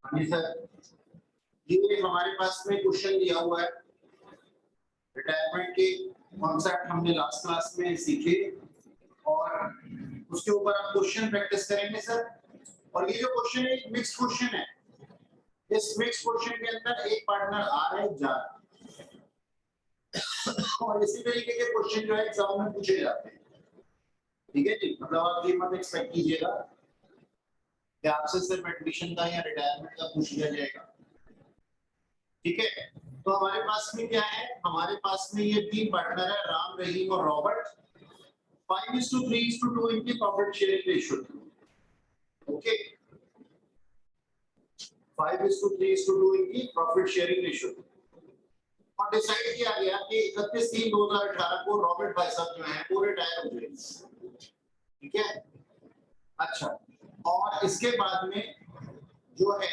हाँ जी सर, ये हमारे पास में क्वेश्चन दिया हुआ है रिटायरमेंट के कॉन्सेप्ट हमने लास्ट क्लास में सीखे और उसके ऊपर आप क्वेश्चन प्रैक्टिस करेंगे सर। और ये जो क्वेश्चन है एक मिक्स क्वेश्चन है। इस मिक्स क्वेश्चन के अंदर एक पार्टनर आ रहा है जा रहा है और इसी तरीके के क्वेश्चन जो है एग्जाम में पूछे जाते हैं। ठीक है जी, मतलब आप ये मत एक्सपेक्ट कीजिएगा कि आपसे सिर्फ एडमिशन का या रिटायरमेंट का पूछ लिया जाएगा। ठीक है, तो हमारे पास में क्या है, हमारे पास में ये तीन पार्टनर है राम, रहीम और रॉबर्ट। 5:3:2 इनकी प्रॉफिट शेयरिंग रेशियो। ओके, 5:3:2 इनकी प्रॉफिट शेयरिंग रेशियो और डिसाइड किया गया कि 31/3/2018 को रॉबर्ट भाई साहब जो है वो रिटायर हो गए। ठीक है, अच्छा, और इसके बाद में जो है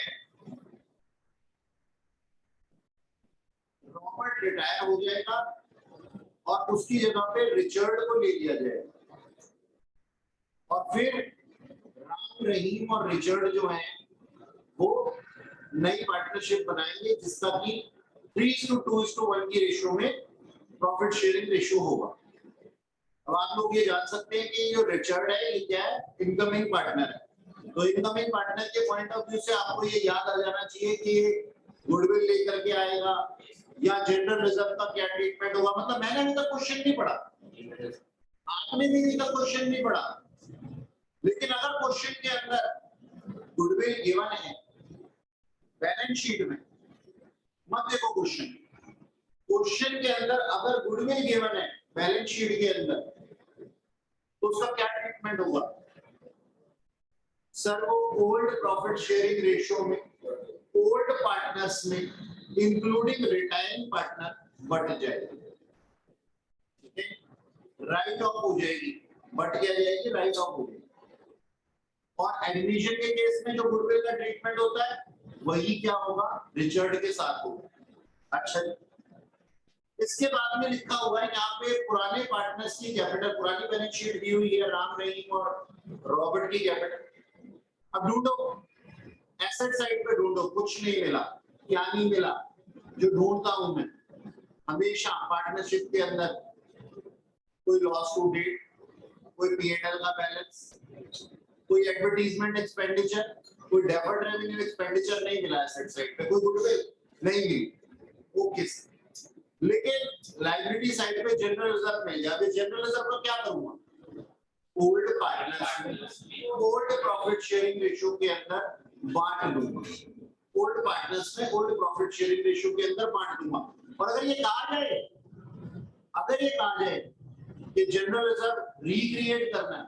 रॉबर्ट रिटायर हो जाएगा और उसकी जगह पे रिचर्ड को ले लिया जाएगा और फिर राम, रहीम और रिचर्ड जो है वो नई पार्टनरशिप बनाएंगे जिसका कि 3:2:1 की रेशियो में प्रॉफिट शेयरिंग रेशियो होगा। अब आप लोग ये जान सकते हैं कि जो रिचर्ड है ये क्या है, इनकमिंग पार्टनर है। तो इनकमिंग पार्टनर के पॉइंट ऑफ व्यू से आपको ये याद आ जाना चाहिए कि गुडविल लेकर के आएगा या जनरल रिजर्व का क्या ट्रीटमेंट होगा। मतलब मैंने अभी तक क्वेश्चन नहीं पढ़ा, आपने भी अभी तक क्वेश्चन नहीं पढ़ा, लेकिन अगर क्वेश्चन के अंदर गुडविल गिवन है बैलेंस शीट में, मत देखो क्वेश्चन, क्वेश्चन के अंदर अगर गुडविल गिवन है बैलेंस शीट के अंदर तो उसका क्या ट्रीटमेंट होगा सर? वो ओल्ड प्रॉफिट शेयरिंग रेशियो में ओल्ड पार्टनर्स में इंक्लूडिंग रिटायरिंग पार्टनर बढ़ जाएगी। ठीक है, राइट ऑफ हो जाएगी, बढ़ क्या जाएगी, राइट ऑफ हो जाएगी। और एडमिशन के केस में जो गुडविल का ट्रीटमेंट होता है वही क्या होगा, रिचर्ड के साथ होगा। अच्छा, इसके बाद में लिखा हुआ है यहाँ पे पुराने पार्टनर्स की कैपिटल, पुरानी बैलेंस शीट दी हुई है राम, रहीम और रॉबर्ट की कैपिटल। अब ढूंढो, एसेट साइड पे ढूंढो, कुछ नहीं मिला, क्या नहीं मिला, जो ढूंढता हूं मैं हमेशा पार्टनरशिप के अंदर कोई लॉस टू डेट, कोई पीएनएल का बैलेंस, कोई एडवर्टाइजमेंट एक्सपेंडिचर, कोई डेफर्ड रेवेन्यू एक्सपेंडिचर नहीं मिला एसेट साइड पे, कोई गुडविल नहीं मिली। ओके, लेकिन लायबिलिटी साइड पे जनरल रिजर्व मिल जाए। जनरल रिजर्व का क्या करूंगा, old partners old profit sharing ratio के अंदर बांट दूंगा, ओल्ड पार्टनर्स में ओल्ड प्रॉफिट शेयरिंग रेशियो के अंदर बांट दूंगा। और अगर ये कहा जाए, अगर ये कहा जाए कि जनरल रिजर्व रिक्रिएट करना है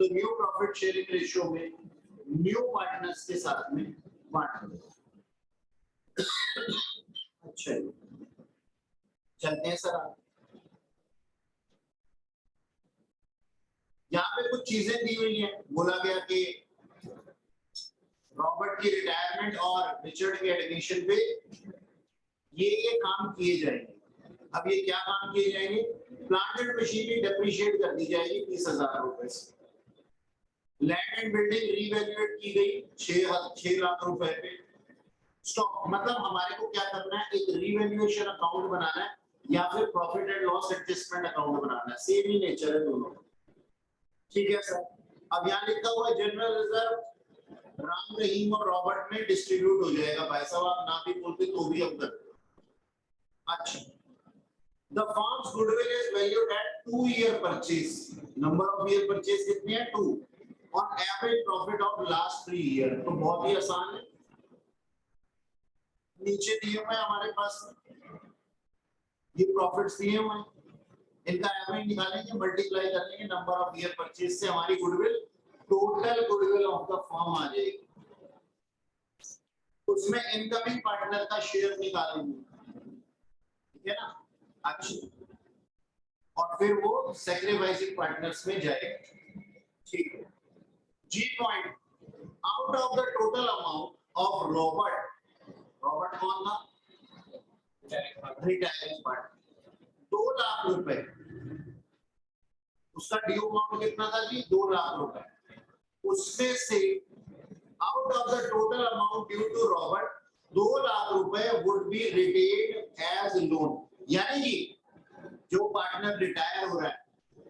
तो न्यू प्रॉफिट शेयरिंग रेशियो में न्यू पार्टनर्स के साथ में बांट दूंगा। अच्छा, चलते हैं सर। यहाँ पे कुछ चीजें दी हुई हैं, बोला गया कि रॉबर्ट की रिटायरमेंट और रिचर्ड के एडमिशन पे ये काम किए जाएंगे। अब ये क्या काम किए जाएंगे, प्लांट एंड मशीनरी डेप्रिशिएट कर दी जाएगी 30,000 रुपए से, लैंड एंड बिल्डिंग रीवैल्यूएट की गई 6 लाख रुपए पे, स्टॉक, मतलब हमारे को क्या करना है, एक रीवैल्यूएशन अकाउंट बनाना है या फिर profit and loss adjustment account बनाना है, सेम ही नेचर है दोनों। ठीक है सर, अब यहाँ लिखा हुआ है जनरल रिजर्व राम, रहीम और रॉबर्ट में डिस्ट्रीब्यूट हो जाएगा। भाई साहब आप ना भी बोलते तो भी हम कर। अच्छा, the firms goodwill is valued at 2 year purchase, number of year purchase कितने हैं, 2, on average profit of last 3 year. तो बहुत ही आसान है, नीचे दिए हुए हमारे पास ये प्रॉफिट्स दिए हुए हैं, इनका एवरेज निकालेंगे, मल्टीप्लाई कर लेंगे नंबर ऑफ ईयर परचेज से, हमारी goodwill, total goodwill of the firm आ जाएगी। उसमें इनकमिंग पार्टनर का शेयर निकालेंगे, ठीक है ना। अच्छा, और फिर वो सैक्रिफाइसिंग पार्टनर्स में जाएगा। ठीक है जी, point, out of the total amount of Robert, Robert कौन था, रिटायरिंग पार्टनर, 2 लाख रुपए, उसका ड्यू अमाउंट कितना था जी, 2 लाख रुपए। उसमें से out out of the total amount due to Robert 2 lakh रुपए would be retained as loan. यानी कि जो पार्टनर रिटायर हो रहा है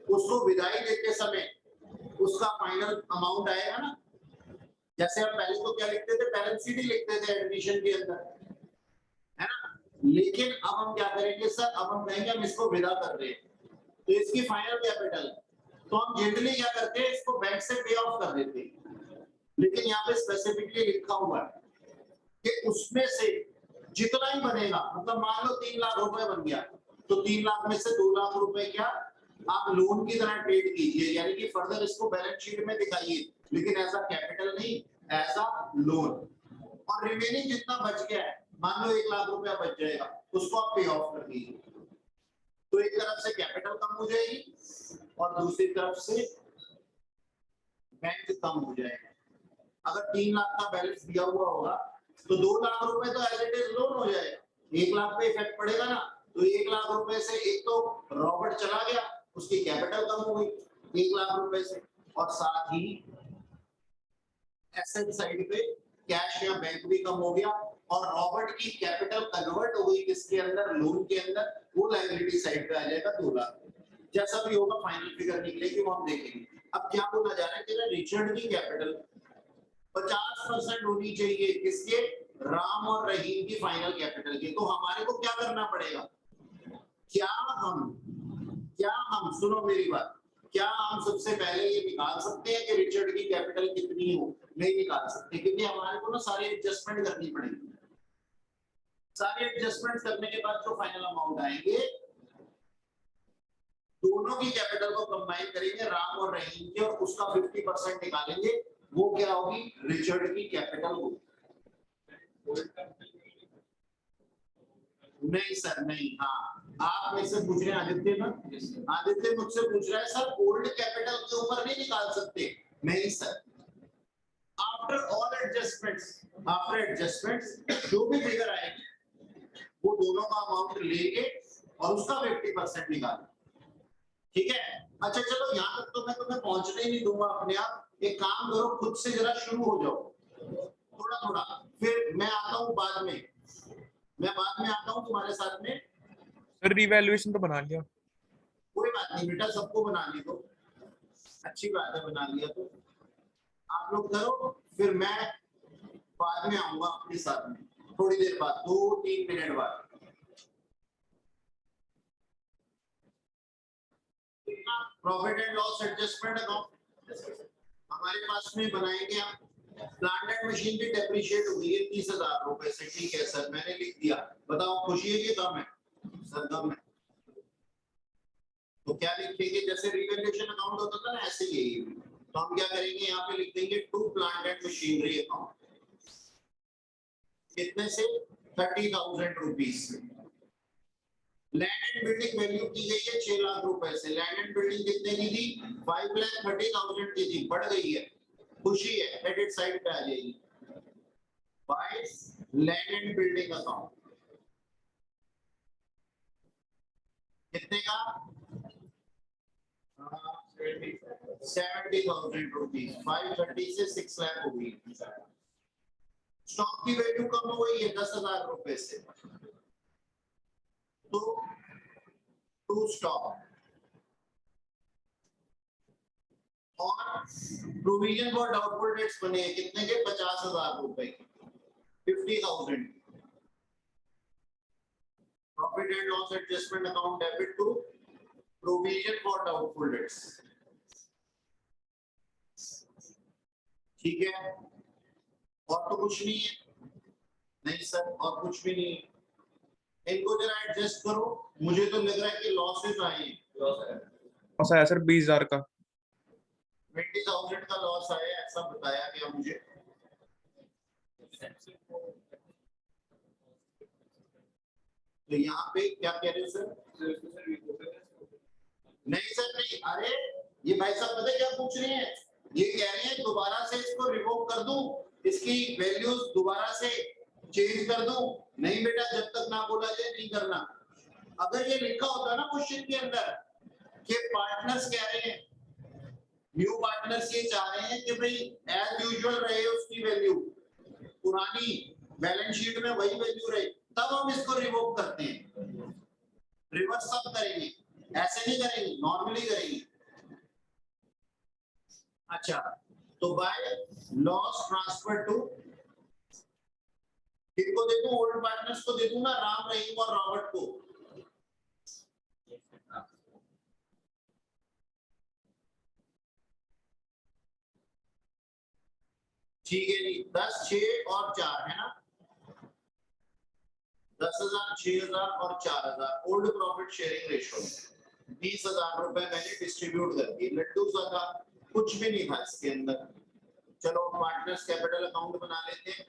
उसको विदाई देते समय उसका फाइनल अमाउंट आएगा ना, जैसे हम पहले तो क्या लिखते थे, बैलेंस शीट ही लिखते थे एडमिशन के अंदर, है ना। लेकिन अब हम क्या करेंगे सर, अब हम कहेंगे हम इसको विदा कर रहे हैं, तो इसकी फाइनल कैपिटल, तो हम जनरली क्या करते हैं, इसको बैंक से पे ऑफ कर देते हैं। लेकिन यहाँ पे स्पेसिफिकली लिखा हुआ है कि उसमें से जितना ही बनेगा, मतलब मान लो 3 लाख रुपए बन गया, तो 3 लाख में से 2 लाख रुपए क्या आप लोन की तरह ट्रीट कीजिए, यानी कि फर्दर इसको बैलेंस शीट में दिखाइए, लेकिन एज अ कैपिटल नहीं, एज अ लोन। और रिमेनिंग जितना बच गया है, मान लो 1 लाख रुपया बच जाएगा, उसको आप पे ऑफ कर दीजिए। तो एक तरफ से कैपिटल कम हो जाएगी और दूसरी तरफ से बैंक कम हो जाएगा। अगर 3 लाख का बैलेंस दिया हुआ होगा तो 2 लाख रुपए तो एज इट इज लोन हो जाएगा, 1 लाख पे इफेक्ट पड़ेगा ना, तो 1 लाख रुपए से एक तो रॉबर्ट चला गया, उसकी कैपिटल कम हो गई 1 लाख रुपए से, और साथ ही एसेट साइड पे कैश या बैंक भी कम हो गया, और रॉबर्ट की कैपिटल कन्वर्ट हो गई किसके अंदर, लोन के अंदर, वो लायबिलिटी साइड पे आ जाएगा 2 लाख। जैसा भी होगा फाइनल फिगर निकलेगी वो हम देखेंगे। अब क्या बोला जा रहा है कि रिचर्ड की कैपिटल 50% होनी चाहिए किसके, राम और रहीम की फाइनल कैपिटल की। तो हमारे को क्या करना पड़ेगा, क्या हम सुनो मेरी बात, क्या हम सबसे पहले ये निकाल सकते हैं कि रिचर्ड की कैपिटल कितनी हो? नहीं निकाल सकते, क्योंकि हमारे को ना सारी एडजस्टमेंट करनी पड़ेगी। सारी एडजस्टमेंट करने के बाद जो फाइनल अमाउंट आएंगे, दोनों की कैपिटल को कंबाइन करेंगे, राम और रहीम की, और उसका 50% निकालेंगे, वो क्या होगी, रिचर्ड की कैपिटल होगी। नहीं सर नहीं, हाँ आप मेरे से पूछ रहे हैं आदित्य ना, आदित्य मुझसे पूछ रहा है सर ओल्ड कैपिटल के ऊपर नहीं निकाल सकते? नहीं sir, after all adjustments, after adjustments जो भी फिगर आएगी वो दोनों का अमाउंट लेंगे और उसका 50% निकालेंगे, ठीक है। अच्छा चलो यहाँ तक तो मैं तुम्हें पहुंचने ही नहीं दूंगा अपने आप, एक काम करो खुद से जरा शुरू हो जाओ थोड़ा थोड़ा, फिर मैं आता हूँ बाद में, मैं बाद में आता हूँ तुम्हारे साथ में। सर रिवैल्यूएशन तो बना लिया। कोई बात नहीं बेटा, सबको बनाने दो, अच्छी बात है, बना लिया तो आप लोग करो, फिर मैं बाद में आऊंगा आपके साथ में थोड़ी देर बाद, 2-3 मिनट बाद। Profit and loss adjustment account हमारे पास में बनाएंगे हम। प्लांट एंड मशीन भी डेप्रिशिएट हो गई है 30,000 रुपए से, ठीक है सर मैंने लिख दिया, बताओ खुशी है कि कम है? सर कम है, तो क्या लिखेंगे, जैसे रिवैल्यूएशन अकाउंट होता था ना ऐसे ही है, तो हम क्या करेंगे यहाँ पे लिख देंगे to plant and machinery account, कितने से, 30,000 रुपीज से। लैंड एंड बिल्डिंग वैल्यू की गई है 6 लाख रुपए से, लैंड एंड बिल्डिंग कितने की थी, 5,30,000 की थी, बढ़ गई है, खुशी है, क्रेडिट साइड पे आ जाएगी, by land and building account कितने का, 70,000 रुपीज, 530 से 6 लाख हो गई। स्टॉक की वैल्यू कम हो गई है 10,000 रुपए से, तो टू स्टॉक, और प्रोविजन फॉर डाउटफुल डेट्स बने हैं कितने के, 50,000 रुपए के, 50,000। Profit and loss adjustment account debit to provision for doubtful debts, ठीक है। और तो कुछ नहीं है, नहीं सर और कुछ भी नहीं है, इनको जरा एडजस्ट करो, मुझे तो लग रहा है कि लॉसेस आए हैं, लॉस आया सर 20,000 का, 20,000 का लॉस आया ऐसा बताया गया मुझे। तो यहाँ पे क्या कह रहे हो सर, नहीं सर नहीं, अरे ये भाई साहब पता क्या पूछ रहे हैं, ये कह रहे हैं दोबारा से इसको रिवोक कर दूं, इसकी वैल्यूज दोबारा से चेंज कर दूं। नहीं बेटा, जब तक ना बोला जाए नहीं करना। अगर ये लिखा होता ना क्वेश्चन के अंदर कि पार्टनर्स कह रहे हैं, न्यू पार्टनर्स ये चाह रहे हैं कि भाई एज यूजुअल रहे उसकी वैल्यू, पुरानी बैलेंस शीट में वही वैल्यू रहे, तब हम इसको रिवोक करते हैं। रिवर्स सब करेंगे, ऐसे नहीं करेंगे, नॉर्मली करेंगे। अच्छा, तो बाय लॉस ट्रांसफर टू, किसको दे दूं? ओल्ड पार्टनर्स को दे दूं ना, राम, रहीम और रॉबर्ट को। ठीक है जी, 10, 6 और 4 है ना, 10,000, 6,000 और 4,000 ओल्ड प्रॉफिट शेयरिंग रेशो में 20,000 रुपए मैंने डिस्ट्रीब्यूट कर दिए। लड्डू सा था, कुछ भी नहीं था इसके अंदर। चलो पार्टनर्स कैपिटल अकाउंट बना लेते हैं।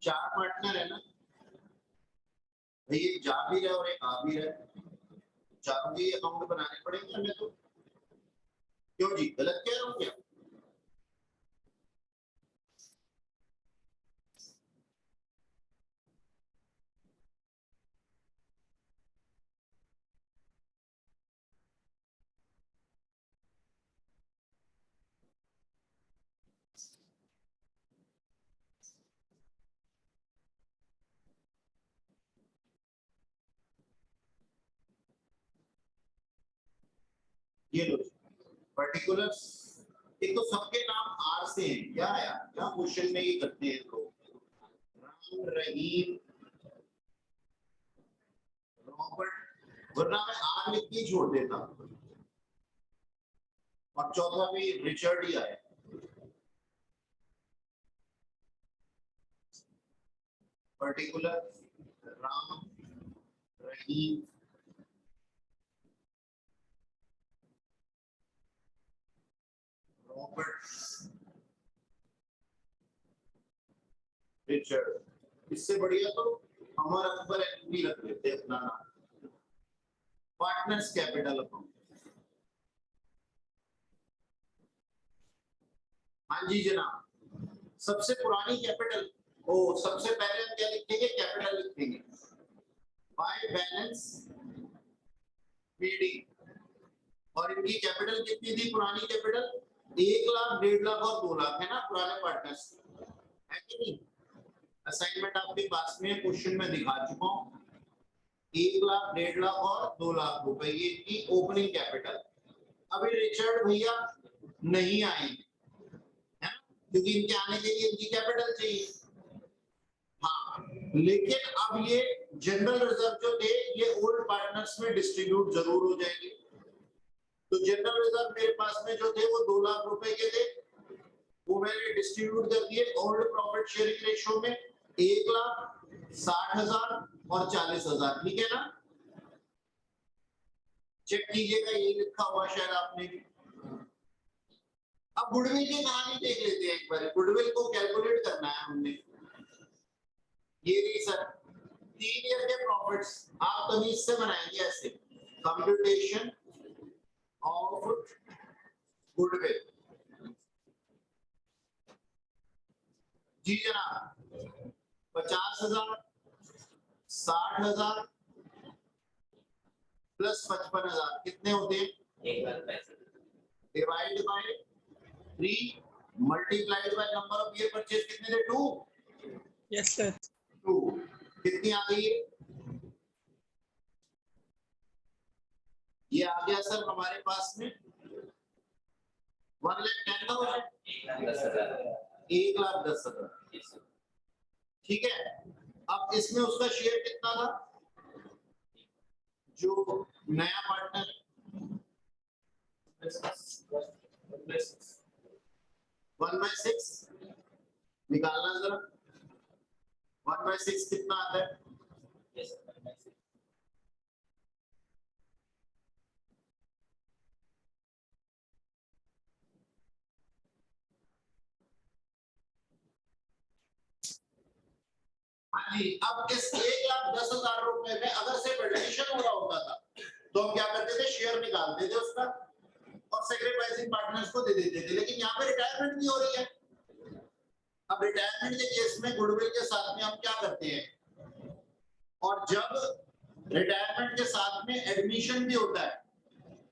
चार पार्टनर है ना भाई, एक जा भी रहा है और एक आ भी रहा है, चारों के अकाउंट बनाने पड़ेंगे हमें तो। क्यों जी, गलत कह रहा हूं क्या? ये लो पर्टिकुलर्स, एक तो सबके नाम आर से हैं, क्या है क्या क्वेश्चन में ये करते हैं लोग, राम, रहीम, रॉबर्ट, वरना मैं आर लिख के छोड़ देता, और चौथा भी रिचर्ड ही आया। पर्टिकुलर राम, रहीम, रॉबर्ट, रिचर्ड। इससे बढ़िया तो अमर अकबर एनपी रख लेते अपना नाम। पार्टनर्स कैपिटल अकाउंट, हाँ जी जनाब, सबसे पुरानी कैपिटल, ओ सबसे पहले हम क्या लिखेंगे? कैपिटल लिखेंगे। बाय बैलेंस पीडी, और इनकी कैपिटल कितनी थी? पुरानी कैपिटल 1 लाख, 1.5 लाख और 2 लाख है ना पुराने पार्टनर्स, है कि नहीं? असाइनमेंट आपके पास में क्वेश्चन में दिखा चुका हूं, 1 लाख, 1.5 लाख और 2 लाख रुपए ये इनकी ओपनिंग कैपिटल। अभी रिचर्ड भैया नहीं आएंगे, है ना, क्योंकि इनके आने के लिए इनकी कैपिटल चाहिए। हाँ, लेकिन अब ये जनरल रिजर्व जो थे ये ओल्ड पार्टनर्स में डिस्ट्रीब्यूट जरूर हो जाएंगे। तो जनरल रिजर्व मेरे पास में जो थे वो 2 लाख रुपए के थे, वो मैंने डिस्ट्रीब्यूट कर दिए ओल्ड प्रॉफिट शेयरिंग रेशियो में 1,60,000 और 40,000, ठीक है ना? चेक कीजिएगा, यही लिखा हुआ शायद आपने भी। अब गुडविल की कहानी देख लेते हैं एक बार, गुडविल को कैलकुलेट करना है हमने। ये नहीं सर, 3 ईयर के प्रॉफिट्स आप तमीज से बनाएंगे ऐसे, कंप्यूटेशन ऑफ गुडविल। जी जनाब, 50,000, 60,000 प्लस 55,000 कितने होते हैं? 1,65,000 divide by 3 multiplied by number of year purchase, कितने थे? 2। Yes sir. 2 कितनी आ गई है? ये आ गया सर हमारे पास में 1,10,000, 1,10,000, ठीक है। अब इसमें उसका शेयर कितना था जो नया पार्टनर? 1/6 निकालना जरा, 1/6 कितना आता है? हाँ जी, अब इस 1,10,000 रुपए में अगर से एडिशन हो रहा होता था तो हम क्या करते थे? शेयर निकालते थे उसका, और सेक्रीफाइसिंग पार्टनर्स को दे देते थे, लेकिन यहाँ पे रिटायरमेंट भी हो रही है। अब रिटायरमेंट के केस में गुडविल के साथ में हम क्या करते हैं, और जब रिटायरमेंट के साथ में एडमिशन भी होता है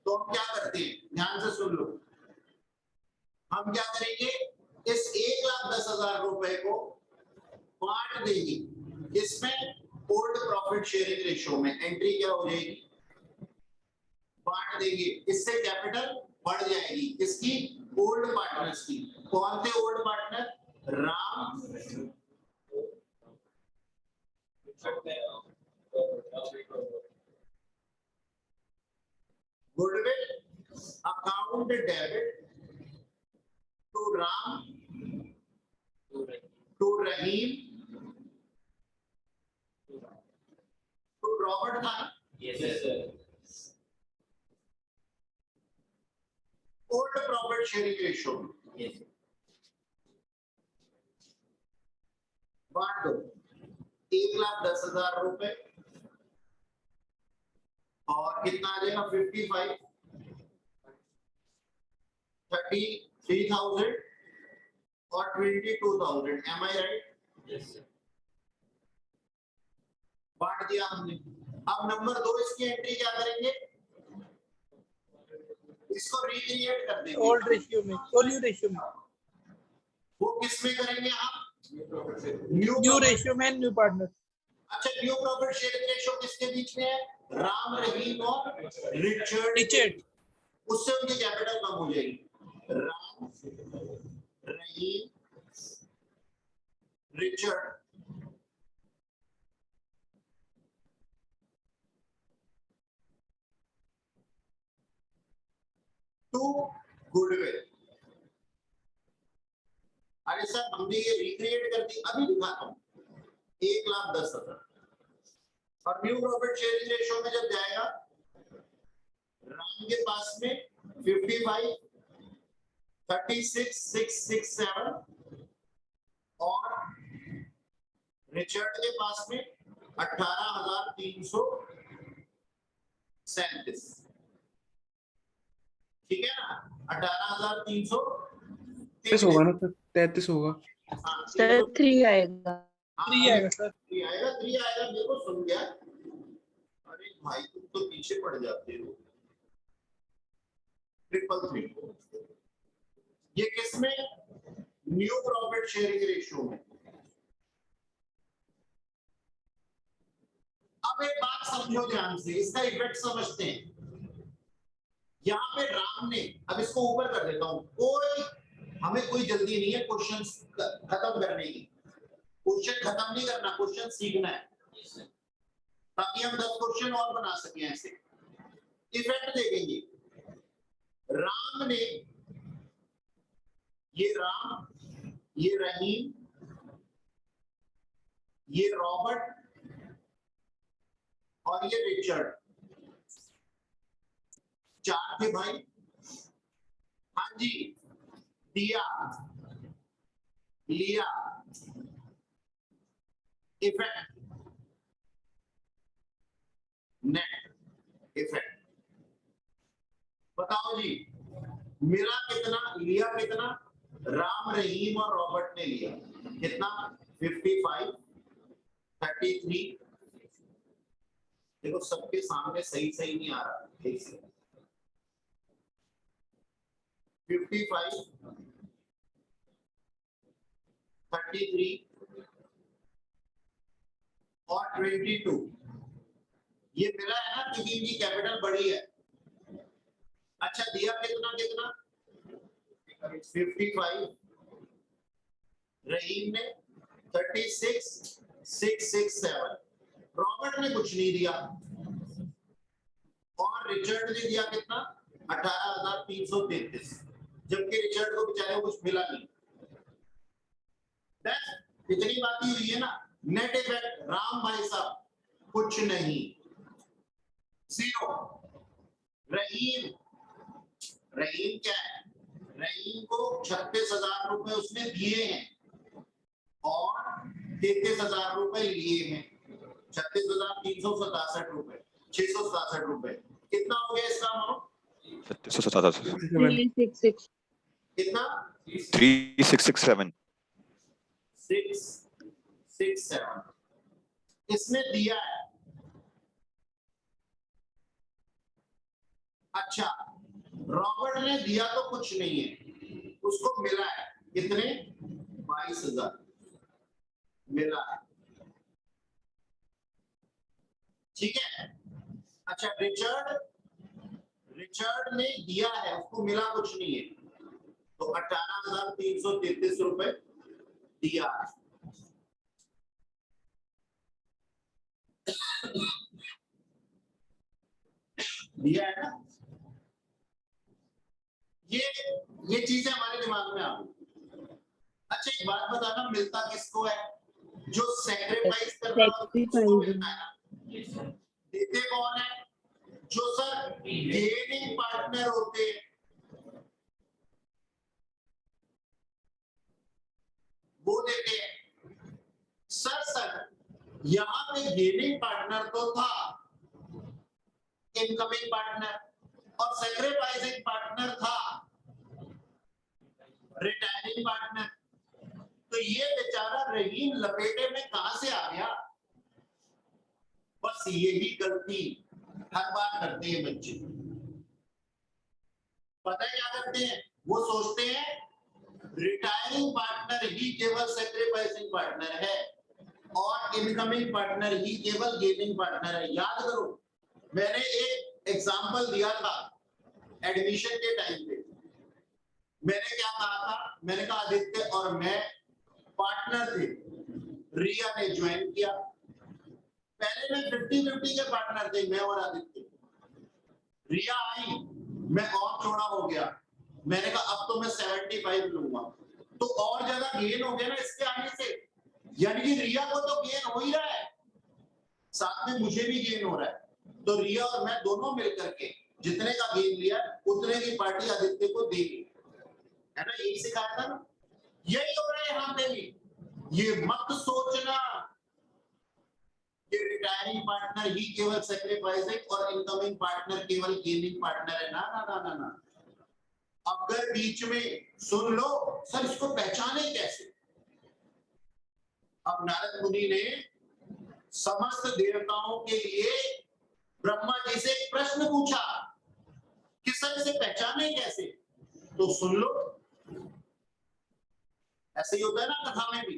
तो हम क्या करते हैं, ध्यान से सुन लो। हम क्या करेंगे, इस 1,10,000 रुपए को बांट देंगे, इसमें ओल्ड प्रॉफिट शेयरिंग रेशियो में एंट्री क्या हो जाएगी, बांट देंगे, इससे कैपिटल बढ़ जाएगी, इसकी ओल्ड पार्टनर्स की। कौन थे old partner? Ram, goodwill account debit to Ram, to Rahim, to Robert था ना? ओल्ड प्रॉफिट शेयरिंग रेशियो बांट दो, 1,10,000 रुपए और कितना आ जाएगा, 55, 33,000 और 22,000। एम आई राइट? बांट दिया हमने। अब नंबर 2 इसकी एंट्री क्या करेंगे, इसको रिक्रिएट कर देंगे ओल्ड रेशियो में, न्यू रेशियो में, वो किस में करेंगे आप, न्यू रेशियो में, न्यू पार्टनर। अच्छा, न्यू प्रॉफिट शेयरिंग रेशियो किसके बीच में है, राम, रहीम और रिचर्ड। उससे उनकी कैपिटल कम हो जाएगी। राम, रहीम, रिचर्ड, टू गुडविल। अरे सर हमने ये रिक्रिएट कर दी, अभी दिखाता हूं, 1,10,000 और न्यू प्रॉफिट शेयरिंग रेशियो में जब जाएगा, राम के पास में 55, 36,667 और रिचर्ड के पास में 18,337। ठीक है ना, 18,333 होगा ना सर, 33 होगा। सर 3 आएगा। 3 आएगा सर। 3 आएगा, 3 आएगा, देखो सुन गया। अरे भाई तुम तो पीछे पड़ जाते हो। 333 ये किसमें, न्यू प्रॉफिट शेयरिंग रेशियो में। अब एक बात समझो ध्यान से, इसका इफेक्ट समझते हैं। यहाँ पे राम ने, अब इसको ऊपर कर देता हूं, हमें कोई जल्दी नहीं है क्वेश्चन खत्म करने की। क्वेश्चन खत्म नहीं करना, क्वेश्चन सीखना है, ताकि हम 10 क्वेश्चन और बना सकें। ऐसे इफेक्ट देखेंगे, राम ने, ये राम, ये रहीम, ये रॉबर्ट और ये रिचर्ड, 4 थे भाई। हाँ जी, दिया, लिया, इफेक्ट, नेट इफेक्ट। बताओ जी, मिला कितना, लिया कितना, राम, रहीम और रॉबर्ट ने लिया कितना, 55, 33। देखो सबके सामने सही सही नहीं आ रहा, ठीक से 55, 33 और 22। ये मिला है ना, क्योंकि इनकी कैपिटल बड़ी है। अच्छा, दिया कितना कितना, 55, रहीम ने 36,667, रॉबर्ट ने कुछ नहीं दिया और रिचर्ड ने दिया कितना, 18,333, जबकि रिचर्ड को बेचारे को कुछ मिला नहीं। इतनी बात ही हुई है ना। नेट इफेक्ट, राम भाई साहब कुछ नहीं, 0। रहीम, रहीम क्या है, रहीम को 36,000 रुपए उसने दिए हैं और 33,000 रुपए लिए हैं, 36,367 रुपए, 667 रुपए। कितना हो गया इसका अमाउंट, 366. कितना? 3667. 667 इसने दिया है। अच्छा, रॉबर्ट ने दिया तो कुछ नहीं है, उसको मिला है कितने? 22,000 मिला है, ठीक है। अच्छा, रिचर्ड ने दिया है, उसको मिला कुछ नहीं है, तो 18,333 रुपए दिया है। दिया है ना? ये चीजें हमारे दिमाग में आ गई। अच्छा, एक बात बताना, मिलता किसको है? जो सैक्रिफाइस कर रहा है उसको मिलता है ना। देते कौन है? जो सर गेनिंग पार्टनर होते हैं, वो देते हैं। सर यहां पे गेनिंग पार्टनर तो था, इनकमिंग पार्टनर, और सैक्रिफाइसिंग पार्टनर था, रिटायरिंग पार्टनर। तो ये बेचारा रहीम लपेटे में कहां से आ गया? बस यही गलती हर बार करते हैं बच्चे। पता है क्या करते हैं? वो सोचते हैं रिटायरिंग पार्टनर ही केवल सैक्रिफाइसिंग पार्टनर है और इनकमिंग पार्टनर ही केवल गेनिंग पार्टनर है। याद करो, मैंने एक एग्जांपल दिया था एडमिशन के टाइम पे। मैंने क्या कहा था? मैंने कहा आदित्य और मैं पार्टनर थे, रिया ने ज्वाइन किया। पहले में 50-50 के पार्टनर थे, मैं और आदित्य। रिया आई, मैं और चौड़ा हो गया, मैंने कहा अब तो मैं 75 लूंगा, तो और ज्यादा गेन हो गया ना इसके आने से। यानी कि रिया को तो गेन हो ही रहा है, साथ में मुझे भी गेन हो रहा है। तो रिया और मैं दोनों मिलकर के जितने का गेन लिया उतने की पार्टी आदित्य को देगी, है ना? यही सिखाया था ना। यही हो रहा है यहाँ पे भी। ये मत सोचना कि रिटायरिंग पार्टनर ही केवल सैक्रिफाइसिंग और इनकमिंग पार्टनर केवल गेनिंग पार्टनर है। ना ना ना ना ना। अगर बीच में सुन लो, सर इसको पहचाने कैसे? अब नारद मुनि ने समस्त देवताओं के लिए ब्रह्मा जी से एक प्रश्न पूछा कि सर इसे पहचाने कैसे? तो सुन लो, ऐसे ही होता है ना कथा में भी।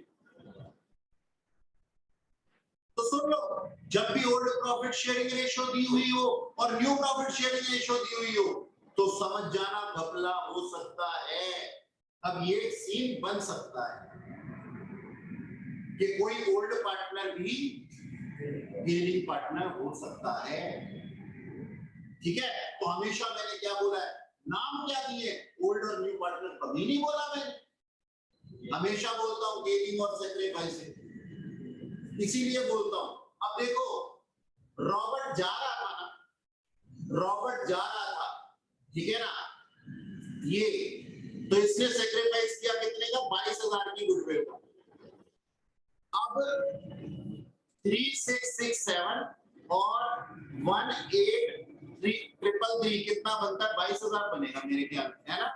तो सुन लो, जब भी ओल्ड प्रॉफिट शेयरिंग रेशियो दी हुई हो और न्यू प्रॉफिट शेयरिंग रेशियो दी हुई हो, तो समझ जाना घपला हो सकता है। अब ये सीन बन सकता है कि कोई ओल्ड पार्टनर भी गेनिंग पार्टनर हो सकता है, ठीक है? तो हमेशा मैंने क्या बोला है, नाम क्या दिए, ओल्ड और न्यू पार्टनर कभी नहीं बोला मैंने, हमेशा बोलता हूं गेनिंग और सैक्रिफाइसिंग, इसीलिए बोलता हूं। अब देखो, रॉबर्ट जा रहा था, ठीक है ना? ये तो इसने सैक्रिफाइस किया कितने का? 22,000 की गुडविल का। अब 3667 और 18333 कितना बनता है? 22,000 बनेगा मेरे ख्याल में, है ना?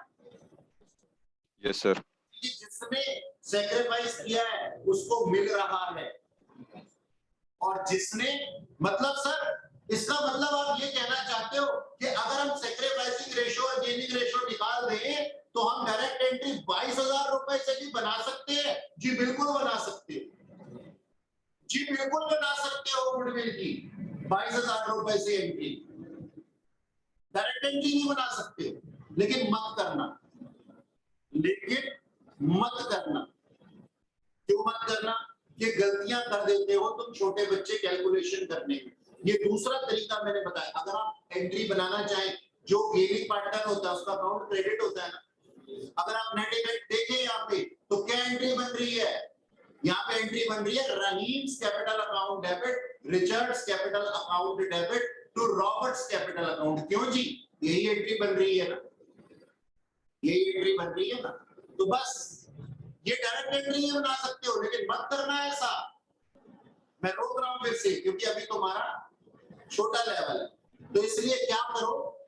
Yes sir. जिसने सैक्रिफाइस किया है उसको मिल रहा है, और जिसने, मतलब सर इसका मतलब आप ये कहना चाहते हो कि अगर हम सैक्रिफाइसिंग रेशियो और गेनिंग रेशियो निकाल दें तो हम डायरेक्ट एंट्री 22,000 रुपए से भी बना सकते हैं? जी बिल्कुल बना सकते हो, जी बिल्कुल बना सकते हो। गुडविल की 22,000 रुपए से एंट्री, डायरेक्ट एंट्री नहीं बना सकते, लेकिन मत करना, क्यों मत करना? कि गलतियां कर देते हो तुम छोटे बच्चे कैलकुलेशन करने में। ये दूसरा तरीका मैंने बताया, अगर आप एंट्री बनाना चाहें, जो गेनिंग पार्टनर होता है उसका अकाउंट क्रेडिट होता है ना, अगर आप नेट इफेक्ट देखें यहाँ पे तो क्या एंट्री बन रही है? यहाँ पे एंट्री बन रही है Rahim's capital account debit, Richard's capital account debit to Robert's capital account. क्यों जी? यही एंट्री बन रही है ना, यही एंट्री बन रही है ना। तो बस ये डायरेक्ट एंट्री नहीं बना सकते हो, लेकिन मत करना ऐसा। मैं रोक रहा हूं फिर से, क्योंकि अभी तुम्हारा छोटा लेवल है। तो इसलिए क्या करो,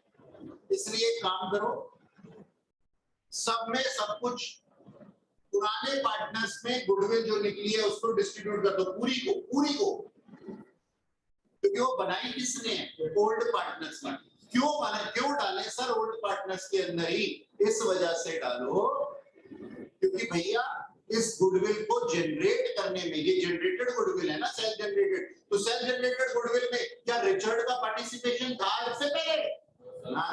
इसलिए एक काम करो, सब में सब कुछ पुराने पार्टनर्स में गुडविल जो निकली है उसको डिस्ट्रीब्यूट कर दो, पूरी को, क्योंकि वो बनाई किसने है? ओल्ड पार्टनर्स ने। क्यों डालें सर ओल्ड पार्टनर्स के अंदर ही? इस वजह से डालो क्योंकि भैया इस गुडविल को जनरेट करने में, ये जनरेटेड गुडविल है ना, सेल्फ जनरेटेड, तो सेल्फ जनरेटेड गुडविल में क्या रिचर्ड का पार्टिसिपेशन था इससे पहले? ना,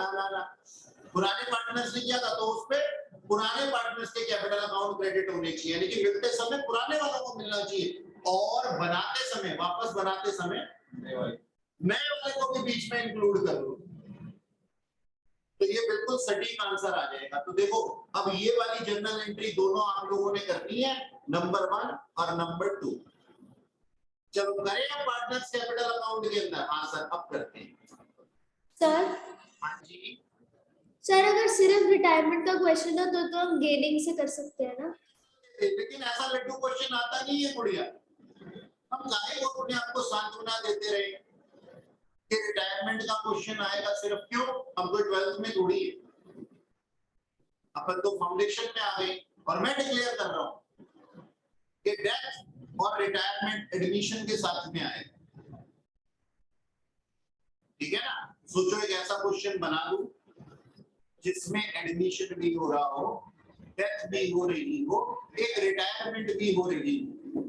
पुराने पार्टनर्स ने किया था, तो उस पे पुराने पार्टनर्स के कैपिटल अकाउंट क्रेडिट होने चाहिए, यानी कि मिलते समय पुराने वालों को मिलना चाहिए, और बनाते समय, वापस बनाते समय नए वाले को भी बीच में इंक्लूड कर लो, तो ये बिल्कुल सटीक आंसर आ जाएगा। तो देखो अब ये वाली जर्नल एंट्री दोनों आप लोगों ने करनी है, नंबर 1 और नंबर 2। चलो करें अब पार्टनर्स कैपिटल अकाउंट के अंदर। हाँ सर, अब करते हैं सर। हाँ जी सर अगर सिर्फ रिटायरमेंट का क्वेश्चन हो तो हम गेनिंग से कर सकते हैं ना? लेकिन ऐसा लड्डू क्वेश्चन आता नहीं है गुड़िया, हम काहे को अपने आपको सांत्वना देते रहे कि रिटायरमेंट का क्वेश्चन आएगा सिर्फ? क्यों? हम तो 12th में थोड़ी है, अपन तो फाउंडेशन में आ गए, और मैं डिक्लेयर कर रहा हूं कि डेथ और रिटायरमेंट एडमिशन के साथ में आएगा, ठीक है ना? सोचो एक ऐसा क्वेश्चन बना दूं जिसमें एडमिशन भी हो रहा हो, डेथ भी हो रही हो, एक रिटायरमेंट भी हो रही हो,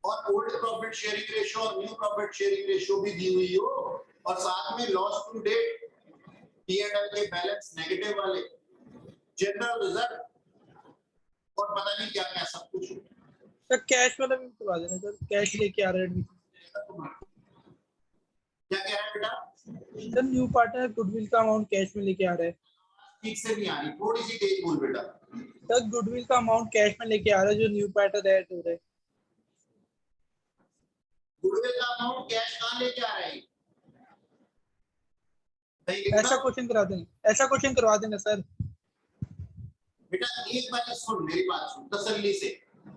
और ओल्ड प्रॉफिट शेयरिंग रेशियो और न्यू प्रॉफिट शेयरिंग रेशियो भी दी हुई हो, और साथ में लॉस टू डेट, P&L के बैलेंस नेगेटिव वाले, जनरल रिजर्व, और पता नहीं क्या क्या सब कुछ हो। सर कैश वाला भी करवा देना सर, कैश लेके आ रहे हैं क्या कह रहा है बेटा? सर, न्यू पार्टनर गुडविल का अमाउंट कैश में लेके आ रहा है। ठीक से नहीं आ रही, थोड़ी सी तेज बोल बेटा। सर गुडविल का अमाउंट कैश में लेके आ रहा है जो न्यू पार्टनर ऐड हो रहा है। गुडविल का अमाउंट कैश कहाँ लेके आ रहा है? नहीं लिखना? ऐसा क्वेश्चन करवा देना सर। बेटा एक बार सुन, मेरी बात सुन तसल्ली से,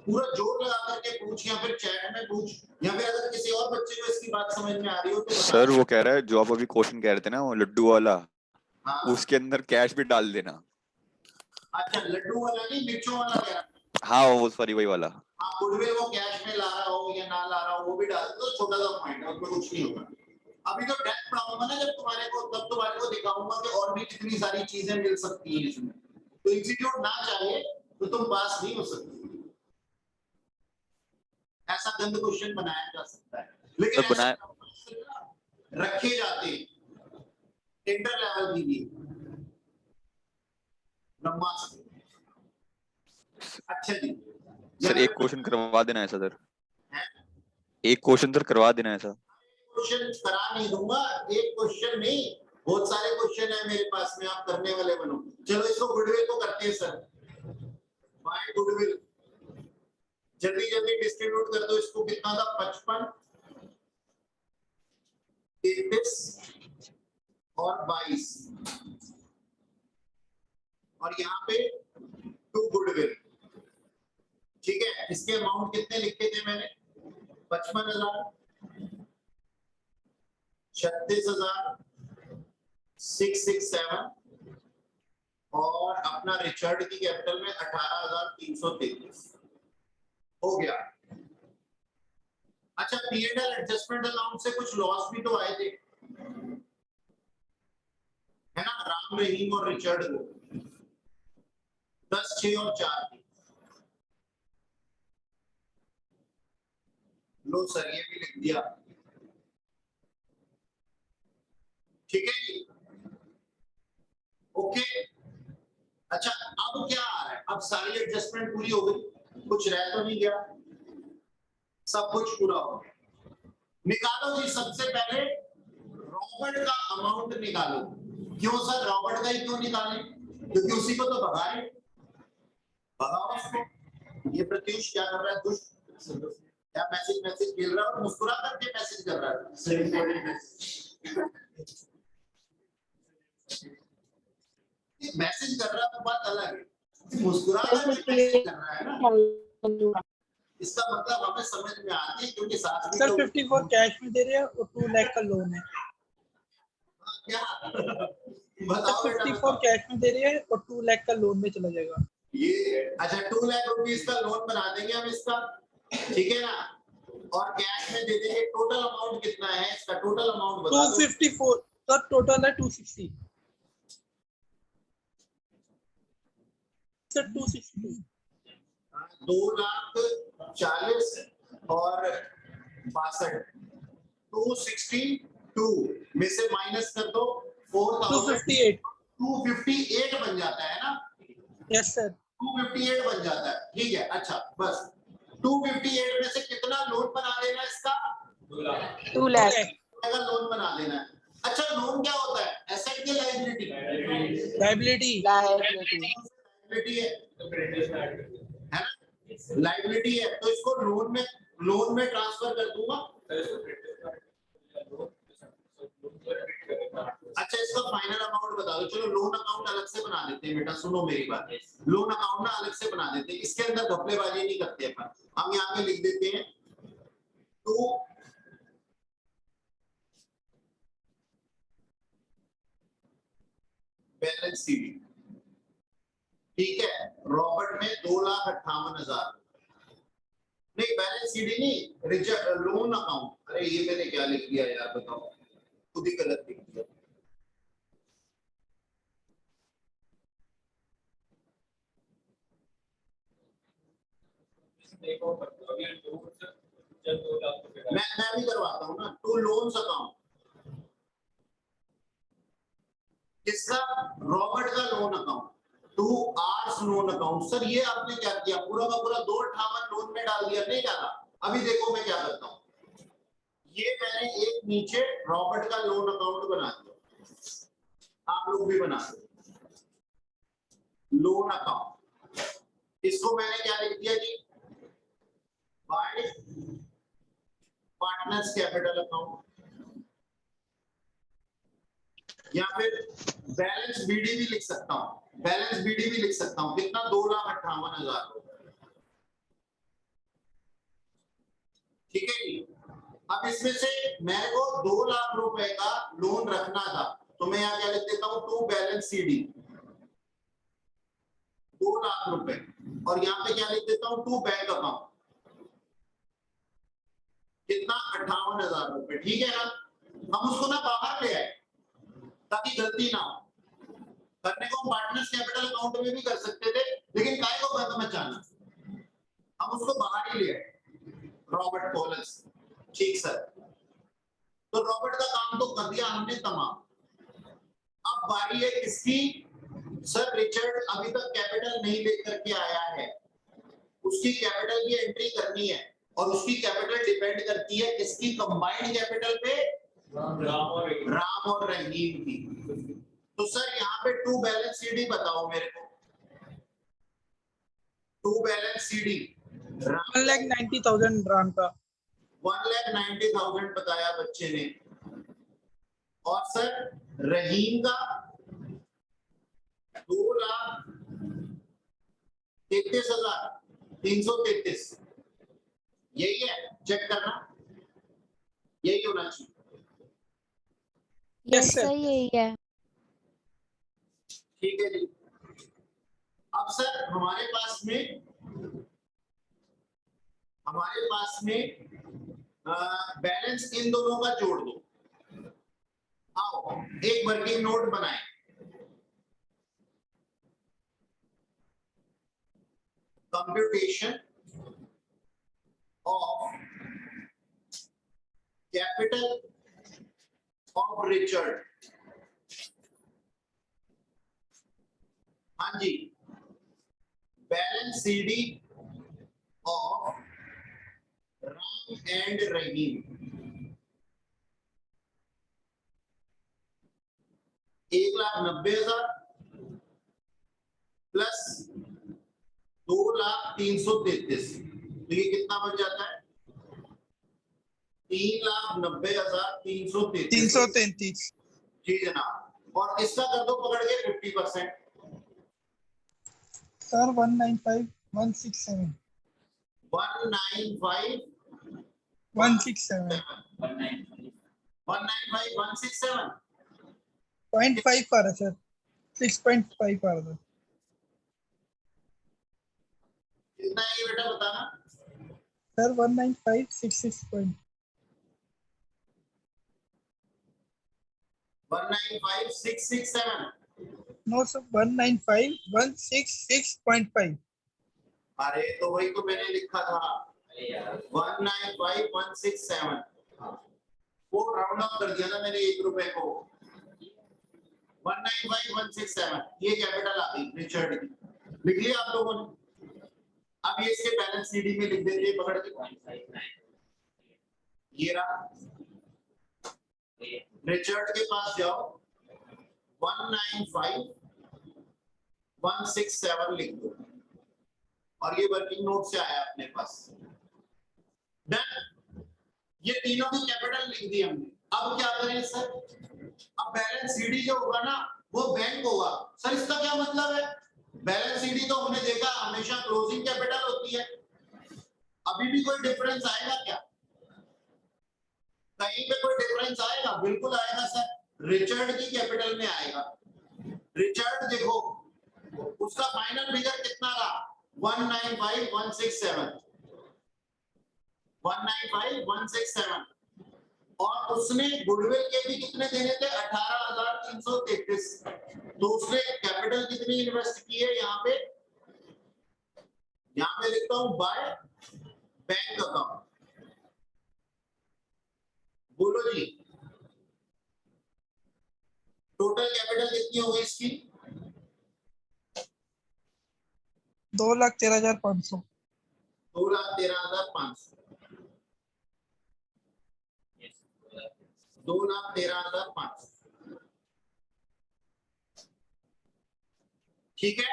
पूरा जोर लगा करके पूछ, या फिर चैट में पूछ, या फिर अगर किसी और बच्चे को इसकी बात समझ में आ रही हो तो सर वो कह रहा है जो आप अभी क्वेश्चन कह रहे थे ना, वो लड्डू वाला, हाँ। उसके अंदर कैश भी डाल देना। अच्छा लड्डू वाला नहीं, मिर्चों वाला कह रहा? हाँ वो सॉरी वही वाला। हाँ, गुडविल वो कैश में ला रहा हो या ना ला रहा हो वो भी डाल दो, छोटा सा पॉइंट है, उसमें कुछ नहीं होगा। अभी तो डेथ पढ़ाऊंगा ना जब तुम्हारे को, तब तुम्हारे को दिखाऊंगा कि और भी कितनी सारी चीजें मिल सकती हैं इसमें, तो इंस्टीट्यूट ना चाहे तो तुम पास नहीं हो सकते, ऐसा गंद क्वेश्चन बनाया जा सकता है, लेकिन तो बनाया रखे जाते हैं इंटर लेवल की भी ब्रह्मास्त्र। अच्छा जी सर एक क्वेश्चन करवा देना ऐसा सर, है? एक क्वेश्चन सर करवा देना ऐसा। क्वेश्चन करा नहीं दूंगा, एक क्वेश्चन नहीं, बहुत सारे क्वेश्चन है मेरे पास में, आप करने वाले बनो। चलो इसको गुडविल को करते हैं सर, बाय गुडविल जल्दी जल्दी डिस्ट्रीब्यूट कर दो इसको। कितना था? 55, 33 और 22, और यहाँ पे 2 गुडविल, ठीक है? इसके अमाउंट कितने लिखे थे मैंने? 55,000, 36,000, 667, और अपना रिचर्ड की कैपिटल में 18,333 हो गया। अच्छा P&L एडजस्टमेंट अकाउंट से कुछ लॉस भी तो आए थे, है ना? राम रहीम और रिचर्ड को 10, 6 और 4 थी। लो सर ये भी लिख दिया, ठीक है जी, ओके। अच्छा अब क्या आ रहा है? अब सारी एडजस्टमेंट पूरी हो गई, कुछ रह तो नहीं गया, सब कुछ पूरा हो गया। निकालो जी सबसे पहले रॉबर्ट का अमाउंट निकालो। क्यों सर रॉबर्ट का ही क्यों निकालें? क्योंकि उसी को तो भगाए, भगाओ इसको। ये प्रत्युष क्या कर रहा है? दुष्ट क्या मैसेज खेल रहा है और मुस्कुरा करके मैसेज कर रहा है। मैसेज कर रहा है तो बात अलग है, मुस्कुरा करके मैसेज कर रहा है ना, इसका मतलब हमें समझ में आती है, क्योंकि साथ में सर तो 54 कैश में दे रहे हैं और 2 लाख का लोन है। क्या बताओ बेटा 54 बताओ। कैश में दे रही है और 2 लाख का लोन में चला जाएगा। ये अच्छा 2 लाख रुपीस का लोन बना देंगे हम इसका, ठीक है ना, और कैश में दे देंगे। टोटल अमाउंट कितना है इसका, टोटल अमाउंट बता दो। 254 तो टोटल है 260 सर 262 2,40,000 और 62, 262 में से माइनस कर दो 4,000, 258 258 बन जाता है ना, यस सर 258 बन जाता है, ठीक है। अच्छा बस 258 में से कितना लोन बना देना इसका, 2 lakh का लोन बना देना है। अच्छा लोन क्या होता है, एसेट की लायबिलिटी, लायबिलिटी लायबिलिटी है ना, लायबिलिटी है, तो इसको लोन में ट्रांसफर कर दूंगा। अच्छा इसका फाइनल अमाउंट बता दो। चलो लोन अकाउंट अलग से बना देते हैं बेटा, सुनो मेरी बात, लोन अकाउंट ना अलग से बना देते हैं, इसके अंदर घपलेबाजी नहीं करते अपन। हम यहाँ पे लिख देते हैं टू बैलेंस सीडी, ठीक है। रॉबर्ट में 2,58,000, नहीं बैलेंस सीडी नहीं, लोन अकाउंट। अरे ये मैंने क्या लिख दिया यार, बताओ, खुद ही गलत लिख दिया। मैं भी करवाता हूँ ना, टू लोन्स अकाउंट, किसका, रॉबर्ट का loan account, to R's loan account. Sir ये आपने क्या किया, पूरा का पूरा 258 लोन में डाल दिया, नहीं डाला। अभी देखो मैं क्या करता हूँ, ये मैंने एक नीचे रॉबर्ट का लोन अकाउंट बना दिया, आप लोग भी बना दो लोन अकाउंट। इसको मैंने क्या लिख दिया जी, बाय पार्टनर्स कैपिटल अकाउंट, या फिर बैलेंस बीडी भी लिख सकता हूं, बैलेंस बीडी भी लिख सकता हूं। कितना, 2,58,000, ठीक है जी। अब इसमें से मेरे को 2 लाख रुपए का लोन रखना था, तो मैं यहाँ क्या लिख देता हूँ, टू बैलेंस सीडी 2 लाख रुपए, और यहाँ पे क्या लिख देता हूँ, टू बैंक अकाउंट, कितना, 58,000 रुपए, ठीक है ना। हम उसको ना बाहर ले आए ताकि गलती ना हो। करने को हम पार्टनर्स कैपिटल अकाउंट में भी कर सकते थे, लेकिन काय को बंद मचाना, हम उसको बाहर ही ले आए, रॉबर्ट कॉलेंस, ठीक सर। तो रॉबर्ट का काम तो कर दिया हमने तमाम। अब बारी है किसकी, सर रिचर्ड अभी तक कैपिटल नहीं लेकर के आया है, उसकी कैपिटल की एंट्री करनी है, और उसकी कैपिटल डिपेंड करती है किसकी, कंबाइंड कैपिटल पे, राम और रहीम की। तो सर यहाँ पे टू बैलेंस सीडी बताओ मेरे को, टू बैलेंस सीडी 1,90,000 राम का, 1,90,000 बताया बच्चे ने, और सर रहीम का 2,33,333, यही है, चेक करना, यही होना चाहिए। यस सर यही है। ठीक है जी। अब सर हमारे पास में बैलेंस इन दोनों का जोड़ दो। आओ एक वर्किंग नोट बनाएं, computation of capital of Richard. हाँ जी, balance C D of Ram and Rahim, 1,90,000 plus 2,333, तो ये कितना बन जाता है, 3,90,333। 333 जी जनाब, और इसका कर दो पकड़ के 50%। सर 195,167 195,167, 0.5 आ रहा सर, 6.5 आ रहा। कितना है ये बेटा बताना? सर 19566. 195667। No sir, 195,166.5. अरे तो वही तो मैंने लिखा था 195167। वो राउंड अप कर दिया ना मैंने 1 रुपए को। 195167 ये कैपिटल आ गई रिचर्ड की। लिख लिया आप लोगों ने? अब ये इसके बैलेंस सीडी में लिख देंगे पकड़ के। ये रहा, रिचर्ड के पास जाओ 195167 लिख दो और ये वर्किंग नोट से आया अपने पास। डन। ये तीनों की कैपिटल लिख दी हमने। अब क्या करें सर? अब बैलेंस सीडी जो होगा ना वो बैंक होगा। सर इसका क्या मतलब है? बैलेंस सीडी तो हमने देखा हमेशा क्लोजिंग कैपिटल होती है। अभी भी कोई डिफरेंस आएगा क्या? कहीं पे कोई डिफरेंस आएगा? बिल्कुल आएगा सर। रिचर्ड की कैपिटल में आएगा। रिचर्ड देखो उसका फाइनल फिगर कितना रहा? 195167। 195167 और उसने गुडविल के भी कितने देने थे? 18,333। तो उसने कैपिटल कितनी इन्वेस्ट की है? यहाँ पे लिखता हूं बाय बैंक अकाउंट। बोलो जी टोटल कैपिटल कितनी होगी इसकी? 2,13,500. 2,13,500। 2,13,500। ठीक है,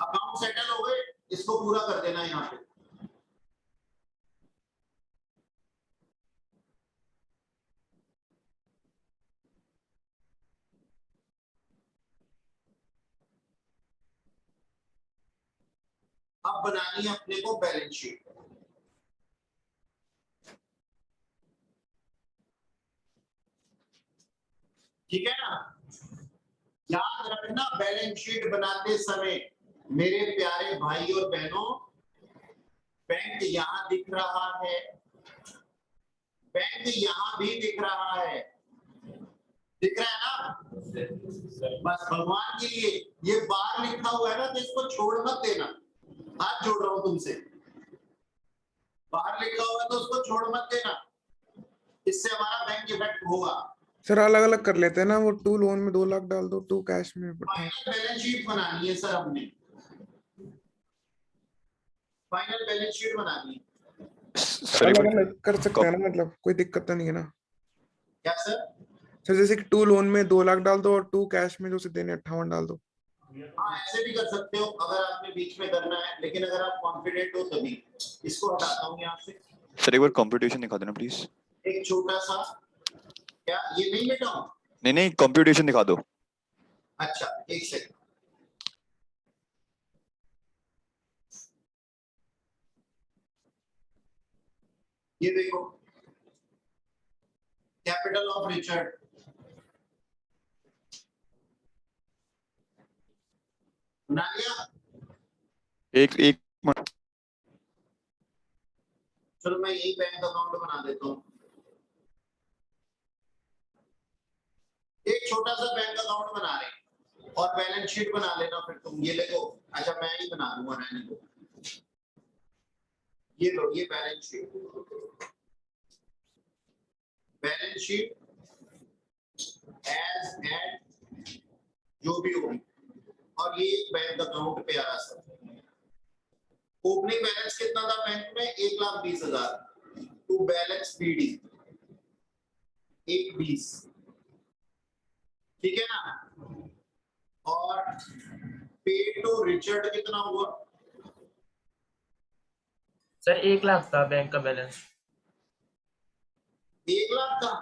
अकाउंट सेटल हो गए। इसको पूरा कर देना यहाँ पे। अब बनानी है अपने को बैलेंस शीट। ठीक है ना? याद रखना बैलेंस शीट बनाते समय मेरे प्यारे भाई और बहनों, बैंक यहां दिख रहा है, बैंक यहां भी दिख रहा है। दिख रहा है ना? बस भगवान के लिए ये बार लिखा हुआ है ना तो इसको छोड़ मत देना। हाथ जोड़ रहा हूं तुमसे। बाहर लिखा हुआ है तो उसको छोड़ मत देना, इससे हमारा बैंक इफेक्ट होगा। सर अलग अलग कर लेते हैं ना, वो 2 लोन में 2 लाख डाल दो, 2 कैश में। फाइनल बैलेंस शीट बनानी है सर हमने। फाइनल बैलेंस शीट बनानी है। सर एक अलग बार अलग कर सकते हैं ना, मतलब कोई दिक्कत तो नहीं है ना? क्या सर? सर जैसे कि 2 लोन में 2 लाख डाल दो और 2 कैश में जो से देने 58 डाल दो। हाँ ऐसे भी कर सकते हो अगर आपने बीच में करना है, लेकिन अगर आप कॉन्फिडेंट हो तभी। इसको हटाता हूँ यहाँ से। सर एक बार कंप्यूटेशन दिखा देना प्लीज। एक छोटा सा, क्या ये नहीं मिटाऊं? नहीं नहीं कंप्यूटेशन दिखा दो। अच्छा एक सेकंड। ये देखो कैपिटल ऑफ रिचर्ड। बना लिया? एक मिनट। चलो मैं यही बैंक अकाउंट बना देता हूँ। एक छोटा सा बैंक अकाउंट बना रहे हैं और बैलेंस शीट बना लेना फिर तुम। ये देखो, अच्छा मैं ही बना दूंगा, रहने दो। ये लो, ये balance sheet. Balance sheet as at जो भी होगी, और ये बैंक अकाउंट प्यारा सा। ओपनिंग बैलेंस कितना था बैंक में? 1,20,000। To balance PD 1,20,000। ठीक है ना? और पे टू रिचर्ड कितना हुआ? सर 1 लाख था बैंक का बैलेंस। 1,00,000 था?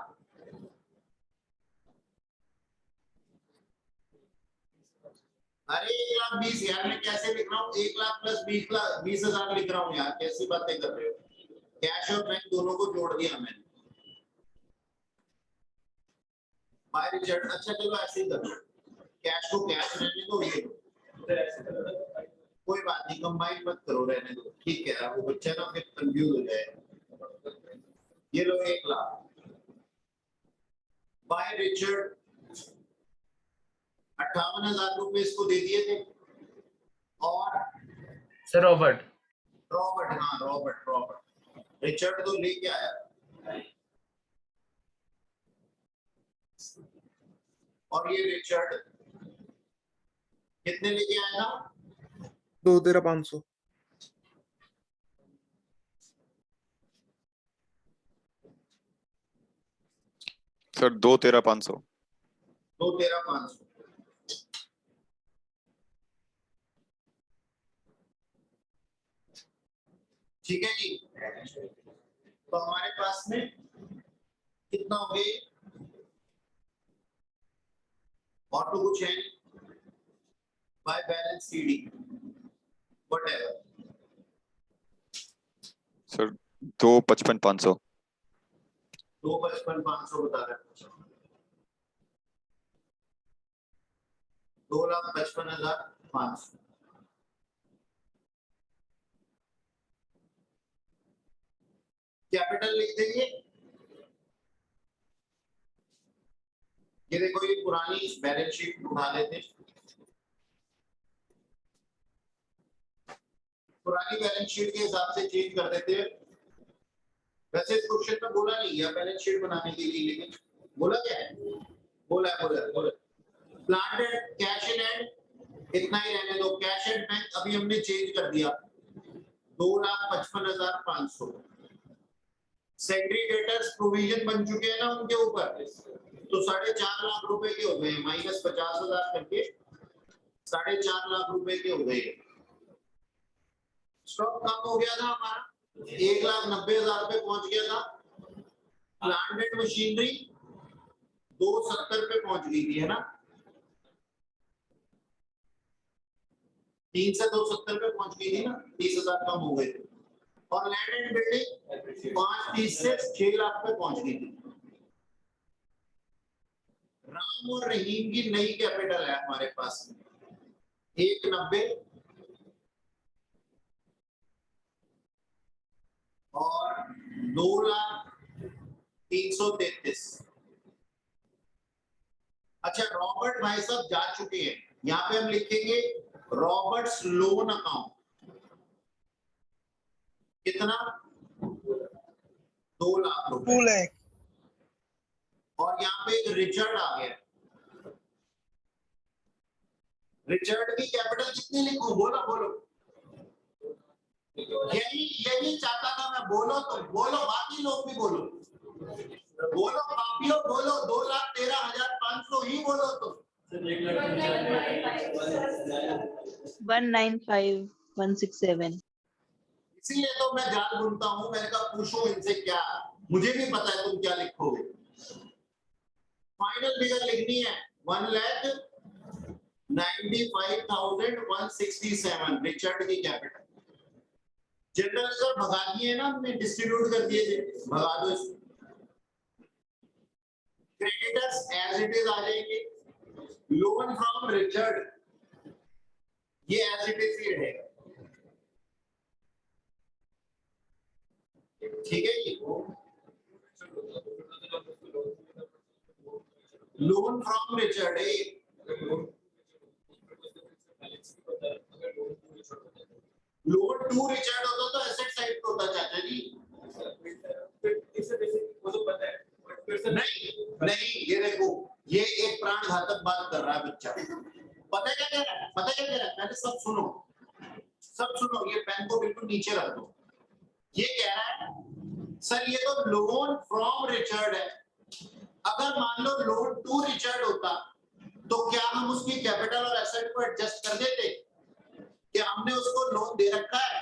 अरे 1,20,000 यार, मैं कैसे लिख रहा हूँ? 1,00,000 प्लस 20,000 लिख रहा हूँ यार, कैसी बातें कर रहे हो? कैश और बैंक दोनों को जोड़ दिया मैंने। बाय रिचर्ड, अच्छा चलो ऐसे ही करो, कैश को कैश रहने दो, ये कोई बात नहीं, कंबाइन मत करो, रहने दो, ठीक है, वो बच्चा ना फिर कंफ्यूज हो जाए। ये लो 1 लाख बाय रिचर्ड, 58,000 रुपए इसको दे दिए थे, और सर रॉबर्ट। रॉबर्ट, हाँ रॉबर्ट रिचर्ड तो लेके आया, और ये रिचर्ड कितने लेके आया था? 2,13,500। सर 2,13,500। 2,13,500। ठीक है जी, तो हमारे पास में कितना हो गया, और तो कुछ है by balance CD whatever. Sir 2,55,500। 2,55,500 बता रहे हैं, 2,55,500। कैपिटल लिख देंगे, ये देखो ये पुरानी बैलेंस शीट उठा लेते हैं, पुरानी बैलेंस शीट के हिसाब से चेंज कर देते हैं। वैसे इस क्वेश्चन में बोला नहीं गया बैलेंस शीट बनाने के लिए, लेकिन बोला क्या है, बोला plant and cash in and इतना ही रहने दो, कैश एंड बैंक अभी हमने चेंज कर दिया 2,55,500। सेग्रीगेटर्स प्रोविजन बन चुके हैं ना उनके ऊपर, तो 4.5 लाख रुपए के हो गए, माइनस 50,000 करके 4.5 लाख रुपए के हो गए। स्टॉक कम हो गया था हमारा, 1,90,000 पे पहुंच गया था। प्लांट एंड मशीनरी 270 पे पहुंच गई थी, है ना, 3 से 270 पे पहुंच गई थी ना, 30,000 कम हो गए थे। और लैंड एंड बिल्डिंग 530 से 6 लाख पे पहुंच गई थी। राम और रहीम की नई कैपिटल है हमारे पास 190 और 2,333,000। अच्छा, रॉबर्ट भाई साहब जा चुके हैं, यहाँ पे हम लिखेंगे रॉबर्ट्स लोन अकाउंट, कितना 2 लाख रुपए। 2 लाख। और यहाँ पे एक रिचर्ड आ गया, रिचर्ड की कैपिटल कितनी लिखूं, बोलो यही चाहता था मैं, बोलो तो बोलो, बाकी लोग भी बोलो, कापियों बोलो, 2,13,500 ही बोलो तो। 195,167। इसीलिए तो मैं जाल बुनता हूं, मैंने कहा पूछो इनसे क्या, मुझे भी पता है तुम क्या लिखोगे। फाइनल फिगर लिखनी है 1,95,167 रिचर्ड की कैपिटल। जनरल रिजर्व भगा दिए ना हमने, डिस्ट्रीब्यूट कर दिए थे, भगा दो इसको। क्रेडिटर्स एज इट इज आ जाएंगे, लोन फ्रॉम रिचर्ड ये एज इट इज ही रहेगा, ठीक है जी। लोन फ्रॉम रिचर्ड है, लोन टू रिचर्ड होता तो एसेट साइड पे होता चाचा जी। नहीं ये देखो, ये एक प्राण घातक बात कर रहा है बच्चा, पता है क्या कह रहा है, पहले सब सुनो, ये पेन को बिल्कुल नीचे रख दो। ये कह रहा है सर ये तो लोन फ्रॉम रिचर्ड है, अगर मान लो लोन टू रिचर्ड होता तो क्या हम उसकी कैपिटल और एसेट को एडजस्ट कर देते, क्या हमने उसको लोन दे रखा है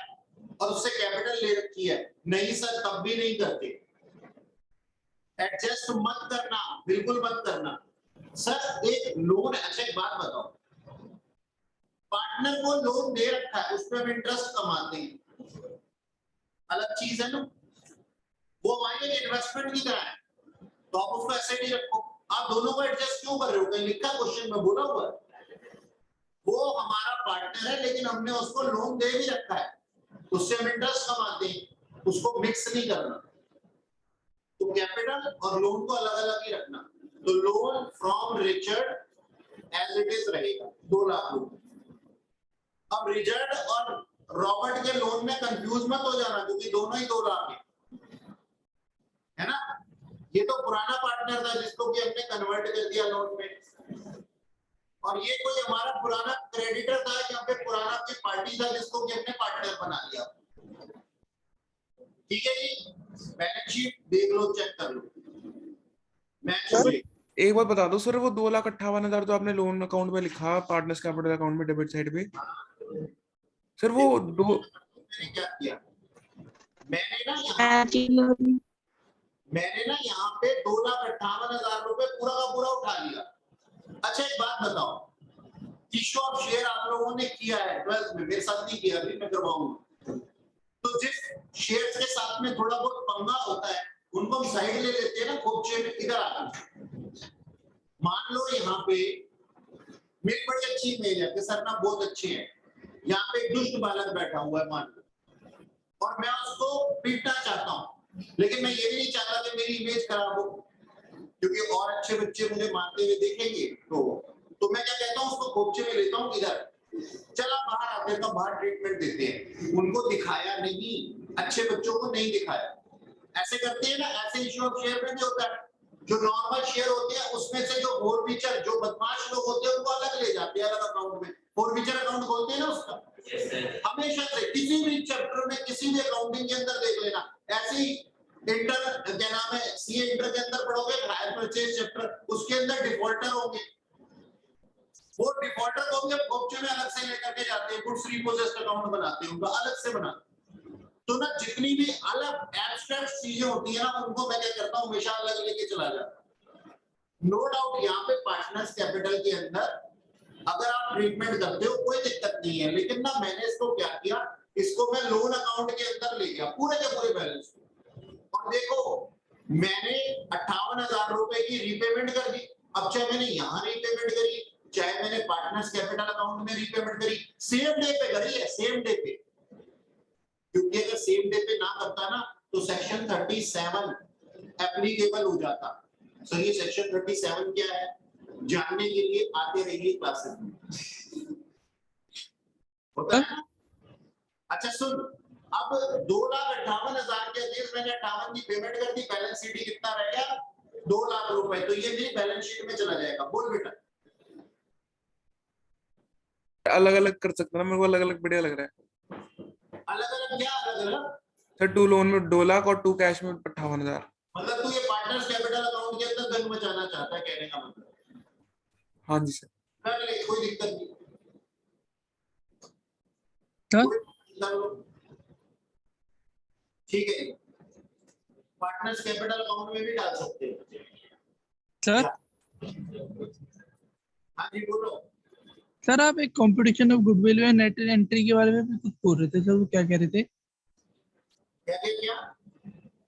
और उससे कैपिटल ले रखी है, नहीं सर तब भी नहीं करते। एडजस्ट मत करना, बिल्कुल मत करना सर। एक लोन, अच्छा एक बात बताओ, पार्टनर को लोन दे रखा है, उस पर हम इंटरेस्ट कमाते हैं, अलग चीज है ना, वो हमारी एक इन्वेस्टमेंट की तरह है, तो आप उसको एसेट ही रखो। आप दोनों को एडजस्ट क्यों कर रहे हो? कहीं लिखा क्वेश्चन में बोला हुआ है? वो हमारा पार्टनर है लेकिन हमने उसको लोन दे भी रखा है, उससे हम इंटरेस्ट कमाते हैं, उसको मिक्स नहीं करना। तो कैपिटल और लोन को अलग अलग ही रखना। तो loan from Richard as it is रहेगा 2 लाख रुपए। अब रिचर्ड और रॉबर्ट के लोन में कंफ्यूज मत हो जाना क्योंकि दोनों ही 2 लाख है ना। ये तो पुराना पार्टनर था जिसको कि हमने कन्वर्ट कर दिया लोन में, और ये कोई हमारा पुराना क्रेडिटर था या फिर पुराना कोई पार्टी था जिसको कि हमने पार्टनर बना लिया। ठीक है जी, बैलेंस शीट देख लो, चेक कर लो। सर एक बात बता दो सर, वो 2,58,000 जो आपने लोन अकाउंट में लिखा पार्टनर्स कैपिटल अकाउंट में डेबिट साइड पे, सर वो दो मैंने क्या किया, मैंने ना यहाँ पे 2,58,000 रुपए पूरा का पूरा उठा लिया। अच्छा एक बात बताओ, इश्यू ऑफ शेयर आप लोगों ने किया है 12th में, मेरे साथ नहीं किया, अभी मैं करवाऊंगा। तो जिस शेयर्स के साथ में थोड़ा बहुत पंगा होता है उनको हम साइड ले लेते हैं ना, खोपचे में। इधर आकर मान लो यहाँ पे मेरी बड़ी अच्छी इमेज है कि सर ना बहुत अच्छे हैं, यहाँ पे एक दुष्ट बालक बैठा हुआ है मान लो, और मैं उसको पीटना चाहता हूँ, लेकिन मैं ये भी नहीं चाहता कि मेरी इमेज खराब हो क्योंकि और अच्छे बच्चे मुझे मारते हुए देखेंगे। तो मैं क्या कहता हूँ, उसको खोपचे में लेता हूँ, इधर चला बाहर आते तो बाहर ट्रीटमेंट देते हैं। उनको दिखाया नहीं, अच्छे बच्चों को नहीं दिखाया। ऐसे करते हैं ना, ऐसे इश्यू ऑफ शेयर में भी होता है। जो नॉर्मल शेयर होते हैं उसमें से जो फोरफीचर, जो बदमाश लोग होते हैं उनको अलग ले जाते हैं, अलग अकाउंट में फोरफीचर अकाउंट खोलते हैं ना उसका। हमेशा से किसी भी चैप्टर में किसी भी अकाउंटिंग के अंदर देख लेना, ऐसे ही इंटर क्या नाम है, सीए इंटर के अंदर पढ़ोगे, हायर परचेज चैप्टर, उसके अंदर डिफॉल्टर होंगे। वो डिफॉल्टर को भी अब खोपचे में अलग से लेकर के जाते हैं, गुड्स रिपोजेस्ड अकाउंट बनाते हैं, उनका अलग से बनाते हैं। तो ना जितनी भी अलग एब्स्ट्रैक्ट चीजें होती है ना, उनको मैं क्या करता हूँ, हमेशा अलग लेके चला जाता हूँ। नो डाउट यहाँ पे पार्टनर्स कैपिटल के अंदर अगर आप ट्रीटमेंट करते हो कोई दिक्कत नहीं है, लेकिन ना मैंने इसको क्या किया, इसको मैं लोन अकाउंट के अंदर ले गया पूरे के पूरे बैलेंस को। और देखो मैंने 58,000 रुपए की रीपेमेंट कर दी। अब चाहे मैंने यहाँ रीपेमेंट करी, चाहे मैंने पार्टनर्स कैपिटल अकाउंट में रीपेमेंट करी, सेम डे पे करी है, सेम डे पे। क्योंकि अगर सेम डे पे ना करता ना तो सेक्शन 37 एप्लीकेबल हो जाता। सो ये सेक्शन 37 क्या है जानने के लिए आते रहिए क्लासेस में, होता है ना। अच्छा सुन, अब 2,58,000 के अगेंस्ट मैंने 58 की पेमेंट कर दी, बैलेंस शीट कितना रह गया 2 लाख रुपए, तो ये मेरी बैलेंस शीट में चला जाएगा। बोल बेटा, अलग अलग कर सकते ना, मेरे को अलग अलग बढ़िया लग रहा है। अलग अलग क्या अलग अलग? सर 2 लोन में 2 लाख और 2 कैश में 58,000। मतलब तू ये पार्टनर्स कैपिटल अकाउंट के अंदर गंग मचाना चाहता है, कहने का मतलब। हाँ जी सर। कर ले, कोई दिक्कत नहीं। ठीक है, पार्टनर्स कैपिटल अकाउंट में भी डाल सकते हो सर। हाँ जी बोलो। सर आप एक कंपटीशन ऑफ गुडविल में नेट एंट्री के बारे में भी कुछ बोल रहे थे सर, वो क्या कह रहे थे? क्या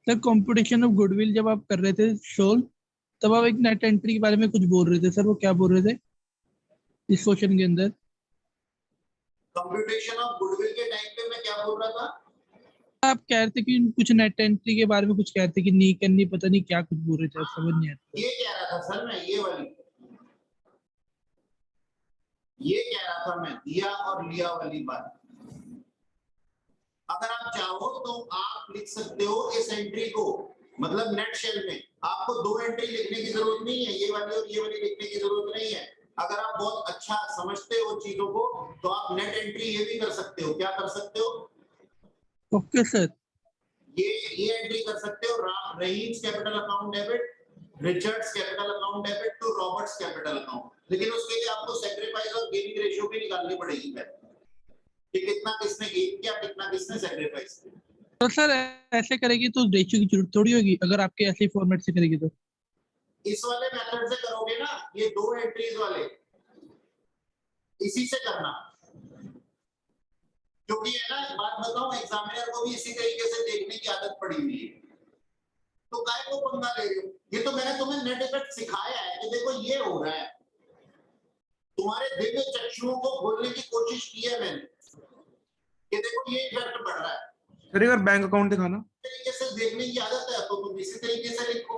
सर कंपटीशन ऑफ गुडविल जब आप कर रहे थे सोल्व, तब आप एक नेट एंट्री के बारे में कुछ बोल रहे थे सर, वो क्या बोल रहे थे इस क्वेश्चन के अंदर? कंप्यूटेशन ऑफ गुडविल के टाइम पे मैं क्या बोल रहा था? आप कह रहे थे कि कुछ नेट एंट्री के बारे में कुछ कह रहे थे कि नहीं करनी, पता नहीं क्या कुछ बोल रहे थे, समझ नहीं आता। ये कह रहा था सर मैं, ये वाली ये कह रहा था मैं, दिया और लिया वाली बात। अगर आप चाहो तो आप लिख सकते हो इस एंट्री को, मतलब नेट शेल में आपको 2 एंट्री लिखने की जरूरत नहीं है, ये वाली और ये वाली लिखने की जरूरत नहीं है। अगर आप बहुत अच्छा समझते हो चीजों को तो आप नेट एंट्री ये भी कर सकते हो। क्या कर सकते हो? Okay sir. ये एंट्री कर सकते हो, Rahim's capital account debit, Richard's capital account debit to Robert's capital account. लेकिन उसके लिए आपको सैक्रिफाइस और गेनिंग रेशियो भी निकालनी पड़ेगी कि कितना किसने गेन किया, कितना किसने सैक्रिफाइस किया। तो सर ऐसे करेगी तो रेशियो की जरूरत थोड़ी होगी, अगर आपके ऐसे फॉर्मेट से करेगी तो। इस वाले मेथड से करोगे ना, ये 2 एंट्रीज वाले, इसी से करना। क्योंकि है ना, बात बताऊं, एग्जामिनर को भी इसी तरीके से देखने की आदत पड़ी हुई है। तो काय को पंगा ले रहे हो? ये तो मैंने तुम्हें नेट इफेक्ट सिखाया है कि देखो ये हो रहा है, तुम्हारे दिव्य चक्षुओं को खोलने की कोशिश की है मैंने कि देखो ये इफेक्ट पड़ रहा है। सर एक बार बैंक अकाउंट दिखाना। तरीके से देखने की आदत है तो तुम इसी तरीके से लिखो।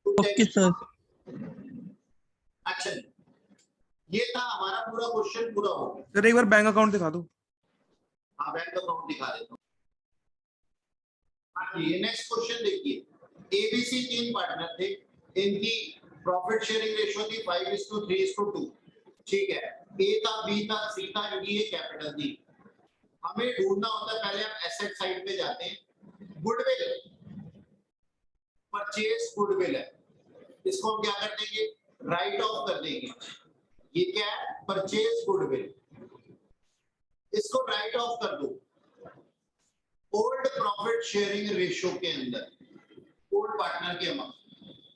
Okay sir. अच्छा, ये था हमारा पूरा क्वेश्चन पूरा हो गया। सर एक बार बैंक अकाउंट दिखा दो। हाँ, बैंक अकाउंट दिखा देता हूँ। हाँ, ये नेक्स्ट क्वेश्चन देखिए, एबीसी 3 पार्टनर थे, इनकी प्रॉफिट शेयरिंग रेशियो थी 5:3:2। ठीक है, ए था, बी था, सी था, इनकी ये कैपिटल थी। हमें ढूंढना होता है, पहले हम एसेट साइड पे जाते हैं, गुडविल, परचेज गुडविल है, इसको हम क्या कर देंगे, राइट ऑफ कर देंगे। ये क्या है, परचेज गुडविल, इसको राइट ऑफ कर दो ओल्ड प्रॉफिट शेयरिंग रेशियो के अंदर, ओल्ड पार्टनर के अमाउंट,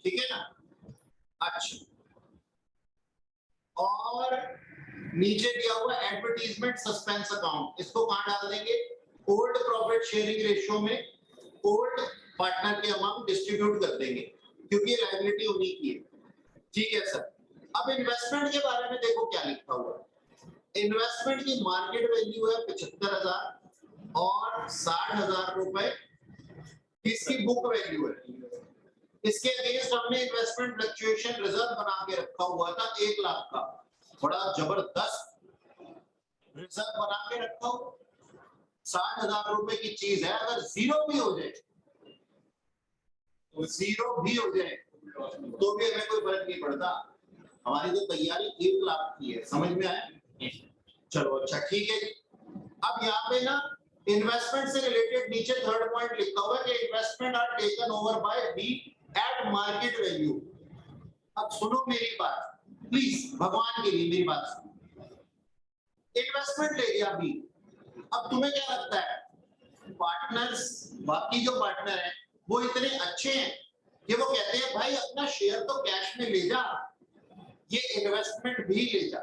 ठीक है ना। अच्छा, और नीचे दिया हुआ एडवर्टीजमेंट सस्पेंस अकाउंट, इसको कहां डाल देंगे, ओल्ड प्रॉफिट शेयरिंग रेशियो में ओल्ड पार्टनर के अमाउंट डिस्ट्रीब्यूट कर देंगे क्योंकि लायबिलिटी उन्हीं की है। ठीक है सर। अब इन्वेस्टमेंट के बारे में देखो क्या लिखा हुआ है। इन्वेस्टमेंट की मार्केट वैल्यू है 75,000 और 60,000 रुपए इसकी बुक वैल्यू है। इसके अगेंस्ट हमने इन्वेस्टमेंट फ्लक्चुएशन रिजर्व बना के रखा हुआ था 1 लाख का, बड़ा जबरदस्त रिजर्व बना के रखा हो। 60,000 रुपए की चीज है, अगर जीरो भी हो जाए तो जीरो भी हो जाए तो भी हमें कोई फर्क नहीं पड़ता, हमारी तो तैयारी 1 लाख की है। समझ में आया? चलो अच्छा ठीक है जी। अब यहाँ पे ना इन्वेस्टमेंट से रिलेटेड नीचे थर्ड पॉइंट लिखा हुआ है कि investment are taken over by B at market value. अब सुनो मेरी बात प्लीज, भगवान के लिए मेरी बात सुनो। इन्वेस्टमेंट ले लिया बी, अब तुम्हें क्या लगता है पार्टनर्स, बाकी जो पार्टनर हैं वो इतने अच्छे हैं कि वो कहते हैं भाई अपना शेयर तो कैश में ले जा, ये इन्वेस्टमेंट भी ले जा,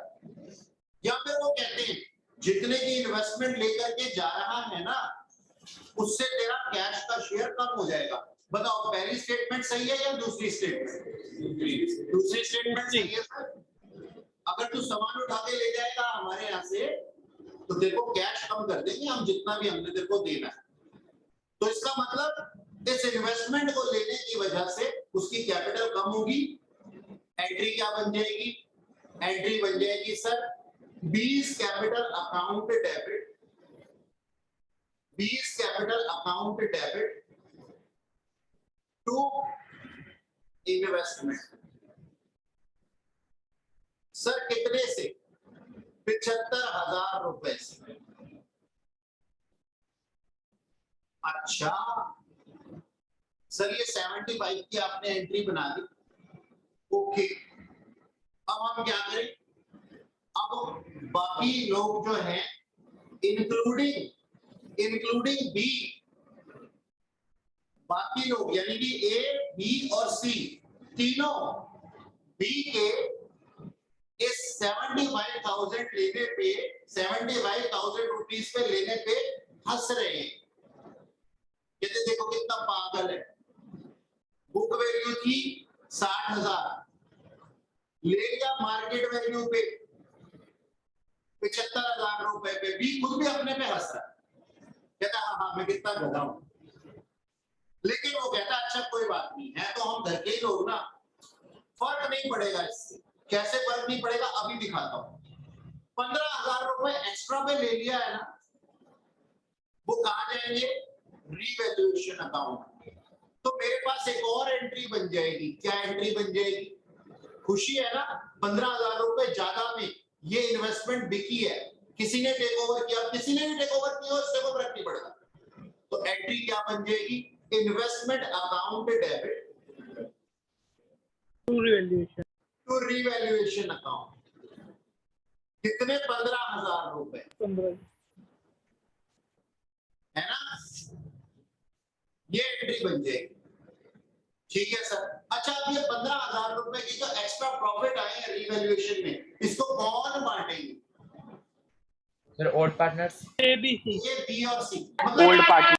या फिर वो कहते हैं जितने की इन्वेस्टमेंट लेकर के जा रहा है ना उससे तेरा कैश का शेयर कम हो जाएगा। बताओ पहली स्टेटमेंट सही है या दूसरी स्टेटमेंट? दूसरी स्टेटमेंट सही है सर। अगर तू सामान उठा के ले जाएगा हमारे यहाँ से तो तेरे को कैश कम कर देंगे हम, जितना भी हमने तेरे को देना है। तो इसका मतलब इस इन्वेस्टमेंट को लेने की वजह से उसकी कैपिटल कम होगी। एंट्री क्या बन जाएगी? एंट्री बन जाएगी sir 20 capital account debit, 20 capital account debit to investment. Sir कितने से? 75,000 रुपए से। अच्छा सर ये 75 की आपने एंट्री बना दी, ओके। अब हम क्या करें, अब बाकी लोग जो हैं इंक्लूडिंग बी, बाकी लोग यानी कि ए बी और सी तीनों बी के इस 75,000 लेने पे, 75,000 रुपीज पे लेने पे हंस रहे हैं, कहते देखो कितना पागल है, बुक वैल्यू थी 60,000, ले लिया मार्केट वैल्यू पे 75,000 रुपए पे, भी खुद भी अपने पे हंस रहा है, कहता हाँ हाँ मैं कितना गधा हूं। लेकिन वो कहता अच्छा कोई बात नहीं है, तो हम घर के ही लोग ना, फर्क नहीं पड़ेगा इससे। कैसे फर्क नहीं पड़ेगा अभी दिखाता हूं। 15,000 रुपए एक्स्ट्रा पे ले लिया है ना, वो कहां जाएंगे? Revaluation account. तो मेरे पास एक और एंट्री बन जाएगी। क्या एंट्री बन जाएगी? खुशी है ना, 15,000 रुपए ज्यादा में ये इन्वेस्टमेंट बिकी है, किसी ने टेक ओवर किया, किसी ने भी टेक ओवर किया उससे कोई फर्क नहीं पड़ेगा। तो एंट्री क्या बन जाएगी? Investment account debit to revaluation account. कितने? 15,000 रुपए, 15 है ना, ये एंट्री बन जाएगी। ठीक है सर। अच्छा अब ये 15,000 रुपए की जो एक्स्ट्रा प्रॉफिट आए हैं रीवैल्यूएशन में, इसको कौन बांटेंगे? Sir, old partners. ABC ये बी और सी, मतलब ओल्ड पार्टनर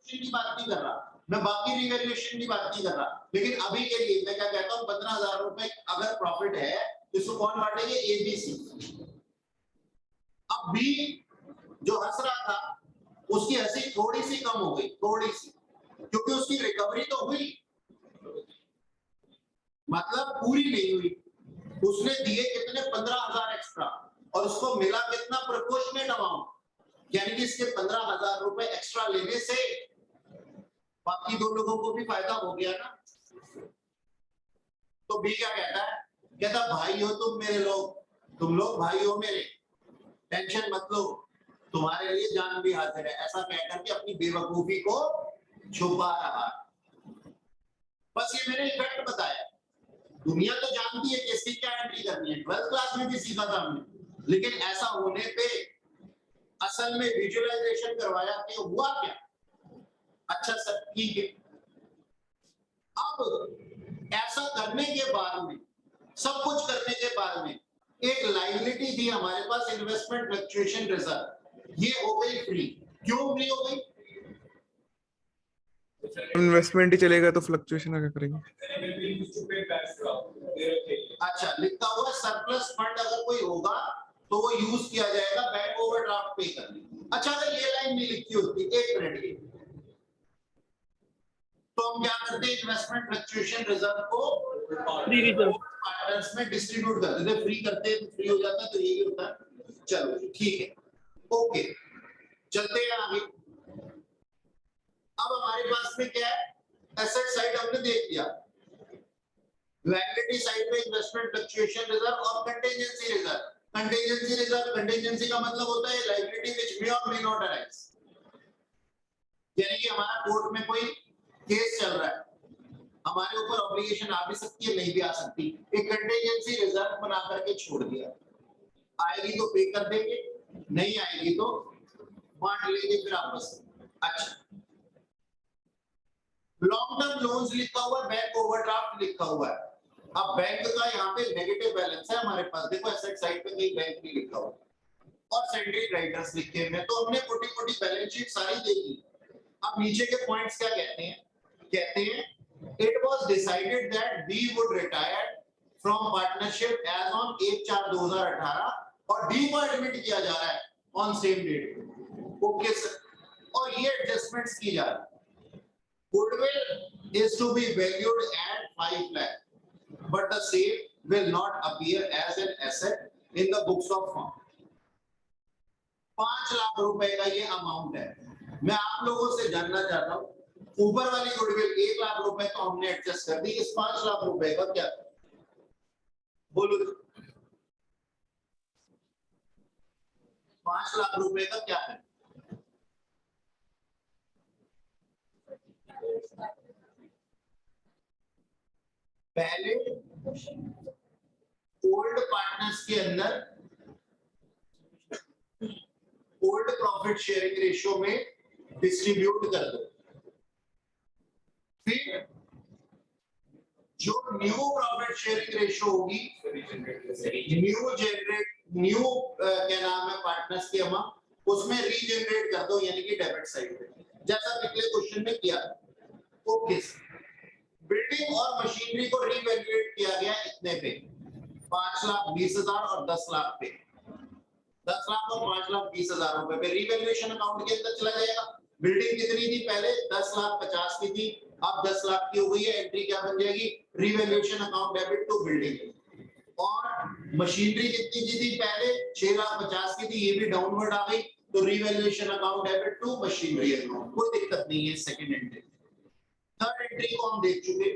की बात नहीं कर रहा, मैं बाकी रिवैल्यूएशन की बात नहीं कर रहा, लेकिन अभी के लिए मैं क्या कहता हूँ 15,000 रुपए अगर प्रॉफिट है तो इसको कौन बांटेंगे? A B C. अब बी जो हंस रहा था उसकी हंसी थोड़ी सी कम हो गई, थोड़ी सी, क्योंकि उसकी रिकवरी तो हुई, मतलब पूरी नहीं हुई। उसने दिए कितने? 15,000 एक्स्ट्रा, और उसको मिला कितना? प्रोपोर्शनेट अमाउंट, यानी कि इसके 15,000 रुपए एक्स्ट्रा लेने से बाकी दो लोगों को भी फायदा हो गया ना। तो बी क्या कहता है? कहता भाई हो तुम मेरे लोग, तुम लोग भाई हो मेरे, टेंशन मत लो, तुम्हारे लिए जान भी हाजिर है, ऐसा कहकर के अपनी बेवकूफी को छुपा रहा। बस ये मैंने इफेक्ट बताया। दुनिया तो जानती है किसकी क्या एंट्री करनी है, 12th क्लास में भी सीखा था हमने, लेकिन ऐसा होने पे असल में विजुअलाइजेशन करवाया कि हुआ क्या। अच्छा सर ठीक है। अब ऐसा करने के बाद में, सब कुछ करने के बाद में, एक लायबिलिटी थी हमारे पास, इन्वेस्टमेंट फ्लक्चुएशन रिजर्व, ये हो गई फ्री। क्यों फ्री हो गई? इन्वेस्टमेंट ही चलेगा तो फ्लक्चुएशन क्या करेंगे? अच्छा, लिखा हुआ सरप्लस फंड अगर कोई होगा तो वो यूज किया जाएगा बैंक ओवरड्राफ्ट पे करने। अच्छा, अगर ये लाइन नहीं लिखी होती, एक मिनट की, तो हम क्या करते? इन्वेस्टमेंट फ्लक्चुएशन रिजर्व को फ्री रिजर्व पार्टनर्स में डिस्ट्रीब्यूट कर देते, फ्री करते हैं तो फ्री हो जाता है, तो यही होता है। चलो ठीक है, ओके, चलते हैं आगे। अब हमारे पास में क्या है? एसेट साइड हमने देख लिया, लायबिलिटी साइड पे इन्वेस्टमेंट फ्लक्चुएशन रिजर्व और contingency reserve. Contingency reserve, contingency का मतलब होता है लायबिलिटी व्हिच मे और मे नॉट अराइज, यानी कि हमारा कोर्ट में कोई केस चल रहा है, हमारे ऊपर ऑब्लिगेशन आ भी सकती है, नहीं भी आ सकती, एक कंटिजेंसी रिजर्व बना करके छोड़ दिया, आएगी तो पे कर देंगे, नहीं आएगी तो बांट लेंगे फिर आपस में। अच्छा, लॉन्ग टर्म लोन्स लिखा हुआ है, बैंक ओवरड्राफ्ट लिखा हुआ है। अब बैंक का यहाँ पे नेगेटिव बैलेंस है हमारे पास, देखो एसेट साइड पे कहीं बैंक नहीं लिखा हुआ, और सेंट्री क्रेडिटर्स लिखे हैं, तो हमने मोटी मोटी बैलेंस शीट सारी देखी। अब नीचे के पॉइंट्स क्या कहते हैं? कहते हैं it was decided that we would retire from partnership as on 1/4/2018 और डी को एडमिट किया जा रहा है on same date. Okay sir, और ये एडजस्टमेंट्स की जा रही है। Goodwill is to be valued at 5 lakh, but the same will not appear as an asset in the books of firm। 5 lakh रुपए का ये अमाउंट है। मैं आप लोगों से जानना चाहता हूँ, ऊपर वाली गुडविल 1 लाख रुपए तो हमने एडजस्ट कर दी, इस 5 लाख रुपए का क्या? बोलो, 5 लाख रुपए का क्या है? पहले ओल्ड पार्टनर्स के अंदर ओल्ड प्रॉफिट शेयरिंग रेशियो में डिस्ट्रीब्यूट कर दो, फिर जो न्यू प्रॉफिट शेयरिंग रेशियो होगी, न्यू क्या नाम है पार्टनर्स के अमाउंट, उसमें रीजनरेट कर दो, यानी कि डेबिट साइड पे, जैसा पिछले क्वेश्चन में किया। ओके, बिल्डिंग और मशीनरी को रीवैल्यूएट किया गया इतने पे, 5,20,000 और 10 लाख पे, 10 लाख और 5,20,000 रुपए पे रीवैल्यूएशन अकाउंट के अंदर चला जाएगा। बिल्डिंग कितनी थी पहले? 10,50,000 की थी, अब 10 लाख की हो गई है, एंट्री क्या बन जाएगी? Revaluation account debit to building. और मशीनरी कितनी की थी पहले? 6,50,000 की थी, ये भी डाउनवर्ड आ गई, तो revaluation account debit to machinery account, कोई दिक्कत नहीं है। सेकंड एंट्री, थर्ड एंट्री को हम देख चुके।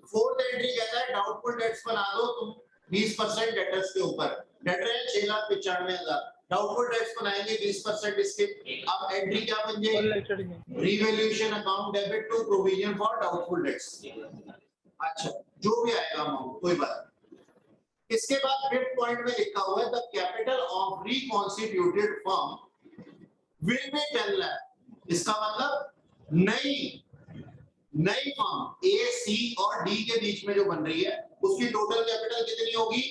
फोर्थ एंट्री कहता है डाउटफुल डेट्स बना दो तुम 20% डेटर्स के ऊपर, डेटर है 6,95,000, डाउटफुल डेट्स बनाएंगे 20% इसके। अब एंट्री क्या बन जाएगी? Revaluation account debit to provision for doubtful debts. अच्छा, जो भी आएगा अमाउंट कोई बात नहीं। इसके बाद फिफ्थ पॉइंट में लिखा हुआ है the capital of reconstituted firm will be 10 lakh. इसका मतलब नई फर्म ए, सी और डी के बीच में जो बन रही है उसकी टोटल कैपिटल कितनी होगी?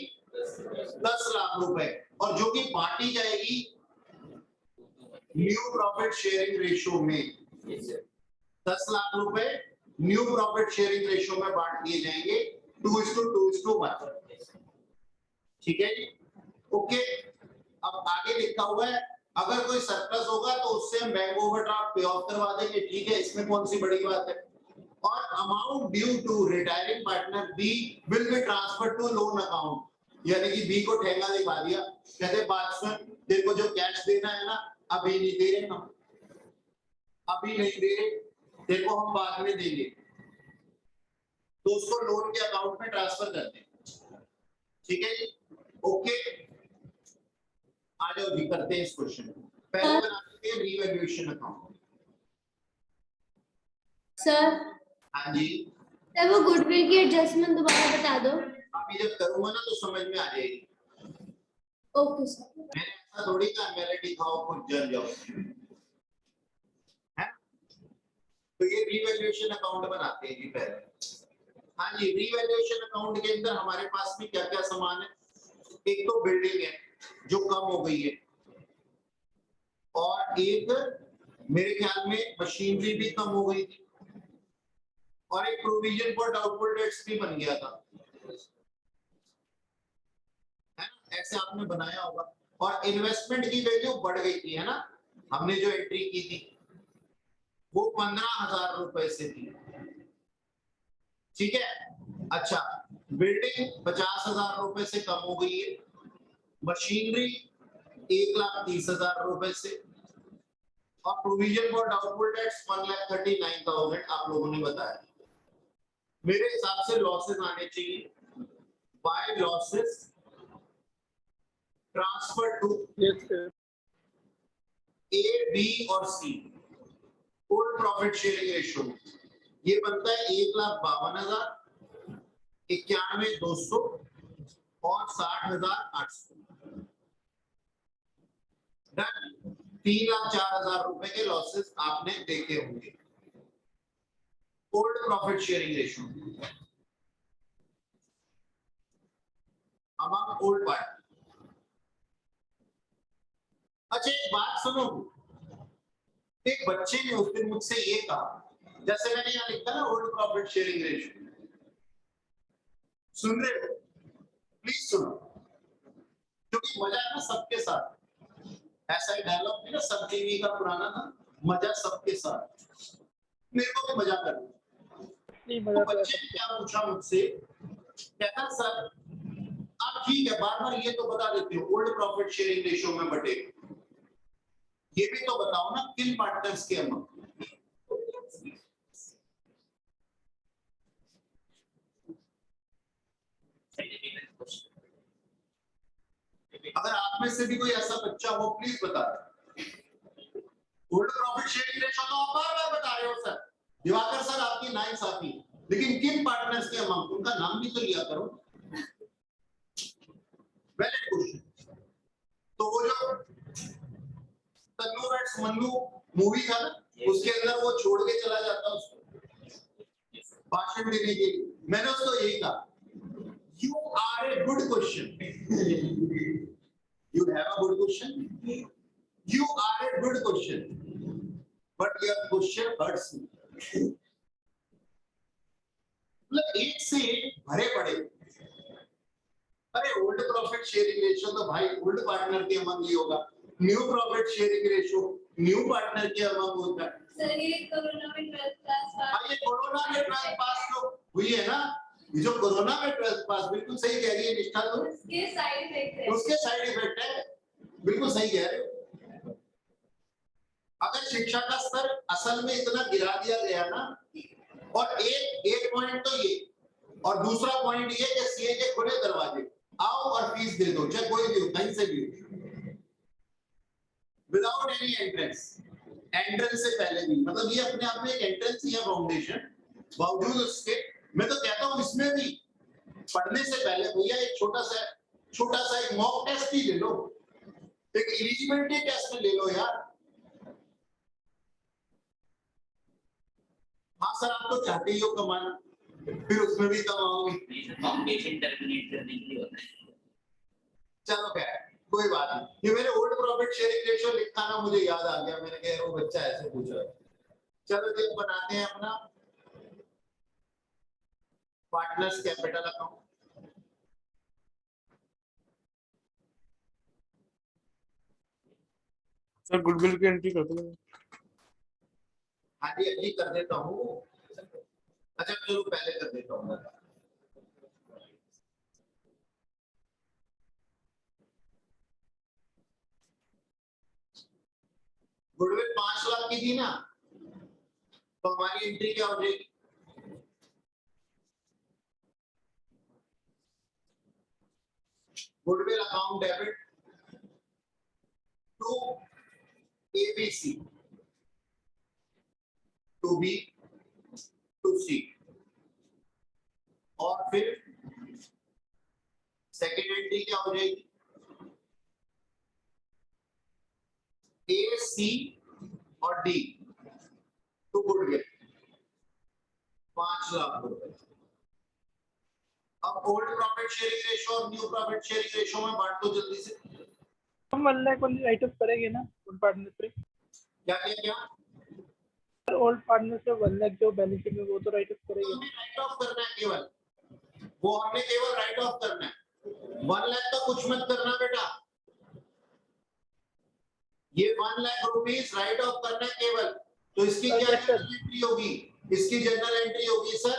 10 लाख रुपए, और जो कि बांटी जाएगी न्यू प्रॉफिट शेयरिंग रेशियो में। 10 लाख रुपए न्यू प्रॉफिट शेयरिंग रेशियो में बांट दिए जाएंगे 2:2:1। ठीक है जी, ओके। अब आगे लिखा हुआ है अगर कोई सरप्लस होगा तो उससे हम बैंक ओवरड्राफ्ट पे ऑफ करवा देंगे। ठीक है, इसमें कौन सी बड़ी बात है। और amount due to retiring partner B will be transferred to loan account, यानी कि बी को ठेंगा दिखा दिया, कहते बात सुन, तेरे को जो कैश देना है ना अभी नहीं दे रहे, हम अभी नहीं दे रहे, तेरे को हम बाद में देंगे, तो उसको लोन के अकाउंट में ट्रांसफर कर दें। ठीक है जी, ओके। आ जाओ जी, करते हैं इस क्वेश्चन को। पहले बनाते हैं रीवैल्यूएशन अकाउंट। सर हाँ जी, सर वो गुडविल की एडजस्टमेंट दोबारा बता दो। अभी जब करूंगा ना तो समझ में आ जाएगी। Okay sir. मैंने ऐसा थोड़ी कहा मेरे दिखाओ खुद जल जाओ, है? तो ये रीवैल्यूएशन अकाउंट बनाते हैं जी पहले। हाँ जी, रीवैल्यूएशन अकाउंट के अंदर हमारे पास में क्या क्या सामान है। एक तो बिल्डिंग है जो कम हो गई है, और एक मेरे ख्याल में मशीनरी भी कम हो गई थी, और एक प्रोविजन फॉर डाउटफुल डेट्स भी बन गया था, है ना? ऐसे आपने बनाया होगा। और इन्वेस्टमेंट की वैल्यू बढ़ गई थी, है ना? हमने जो एंट्री की थी वो 15,000 रुपए से थी। ठीक है, अच्छा, बिल्डिंग 50,000 रुपए से कम हो गई है, मशीनरी 1,30,000 रुपए से, और प्रोविजन फॉर डाउटफुल डेट्स 1,39,000 आप लोगों ने बताया। मेरे हिसाब से लॉसेस आने चाहिए, by losses transfer to A, B और C old profit sharing ratio में ये बनता है 1,52,000, 91,200 और 60,800। 3,04,000 रुपए के लॉसेस आपने देखे होंगे old profit sharing ratio among old partner. अच्छा, एक बात सुनो, एक बच्चे ने उस दिन मुझसे ये कहा, जैसे मैंने यहाँ लिखा ना ओल्ड प्रॉफिट शेयरिंग रेशियो, सुन रहे हो? प्लीज सुनो, क्योंकि मजा है ना सबके साथ। ऐसा ही डायलॉग है ना सब टीवी का पुराना ना, मजा सबके साथ। मेरे को भी मजा करना। तो बच्चे ने क्या पूछा मुझसे, कहता सर आप ठीक है बार बार ये तो बता देते हो ओल्ड प्रॉफिट शेयरिंग रेशियो में बटे, ये भी तो बताओ ना किन पार्टनर्स के अमंग। अगर आप में से भी कोई ऐसा बच्चा हो प्लीज बता दें। ओल्ड प्रॉफिट शेयरिंग रेशियो तो आप बार बार बता रहे हो सर, दिवाकर सर आपकी नाइंसाफी, लेकिन किन पार्टनर्स के अमंग उनका नाम भी तो लिया करो। Valid question. तो वो जो तन्नू वेट्स मन्नू मूवी था ना, उसके अंदर वो छोड़ के चला जाता उसको भाषण देने के लिए, मैंने उसको यही कहा, you are a good question, you have a good question, you are a good question, but your question hurts me. मतलब एक से एक भरे पड़े। अरे ओल्ड प्रॉफिट शेयरिंग रेशियो तो भाई ओल्ड पार्टनर के अमंग ही होगा, new profit sharing ratio new partner के अमंग होता है। सर ये कोरोना में 12th क्लास पास, ये कोरोना में 12th पास जो हुई है ना, ये जो कोरोना में 12th पास, बिल्कुल सही कह रही है निष्ठा, तो उसके साइड इफेक्ट है, उसके साइड इफेक्ट है, बिल्कुल सही कह रहे हो। अगर शिक्षा का स्तर असल में इतना गिरा दिया गया ना, और एक पॉइंट तो ये, और दूसरा पॉइंट ये कि सीए के खुले दरवाजे, आओ और फीस दे दो, चाहे कोई भी हो, कहीं से भी हो, विदाउट एनी एंट्रेंस, एंट्रेंस से पहले भी, मतलब ये अपने आप में एक एंट्रेंस ही है फाउंडेशन, बावजूद उसके मैं तो कहता हूं इसमें भी पढ़ने से पहले भैया एक छोटा सा एक मॉक टेस्ट ही ले लो, एक एलिजिबिलिटी टेस्ट ले लो यार। हाँ सर आप तो चाहते ही हो कमाना, फिर उसमें भी कमाओगे, फाउंडेशन टर्मिनेट करने के लिए होता है। चलो क्या कोई बात नहीं। ये मेरे ओल्ड प्रॉफिट शेयरिंग रेशियो लिखा ना, मुझे याद आ गया, मैंने कहा वो बच्चा ऐसे पूछ रहा है। चलो जी बनाते हैं अपना partners capital account. Sir goodwill की एंट्री कर दो। हाँ जी कर देता हूँ। अच्छा चलो पहले कर देता हूँ। गुडविल 5 लाख की थी ना, तो हमारी एंट्री क्या हो जाएगी? Goodwill account debit to ABC, to B, to C, और फिर सेकेंड एंट्री क्या हो जाएगी? A, C और D टू गुडविल 5 लाख रुपए। अब ओल्ड प्रॉफिट शेयरिंग रेशो और न्यू प्रॉफिट शेयरिंग रेशो में बांट दो जल्दी से। हम 1 लाख वाली राइट ऑफ करेंगे ना ओल्ड पार्टनर पे? क्या क्या क्या ओल्ड पार्टनर से 1 लाख जो बैलेंस शीट में वो तो राइट ऑफ करेंगे। हमें राइट ऑफ करना है केवल, वो हमने केवल राइट ऑफ करना है। 1 लाख का कुछ मत करना बेटा, ये 1 लाख रुपीस राइट ऑफ करना है केवल। तो इसकी क्या जनरल एंट्री होगी? इसकी जनरल एंट्री होगी sir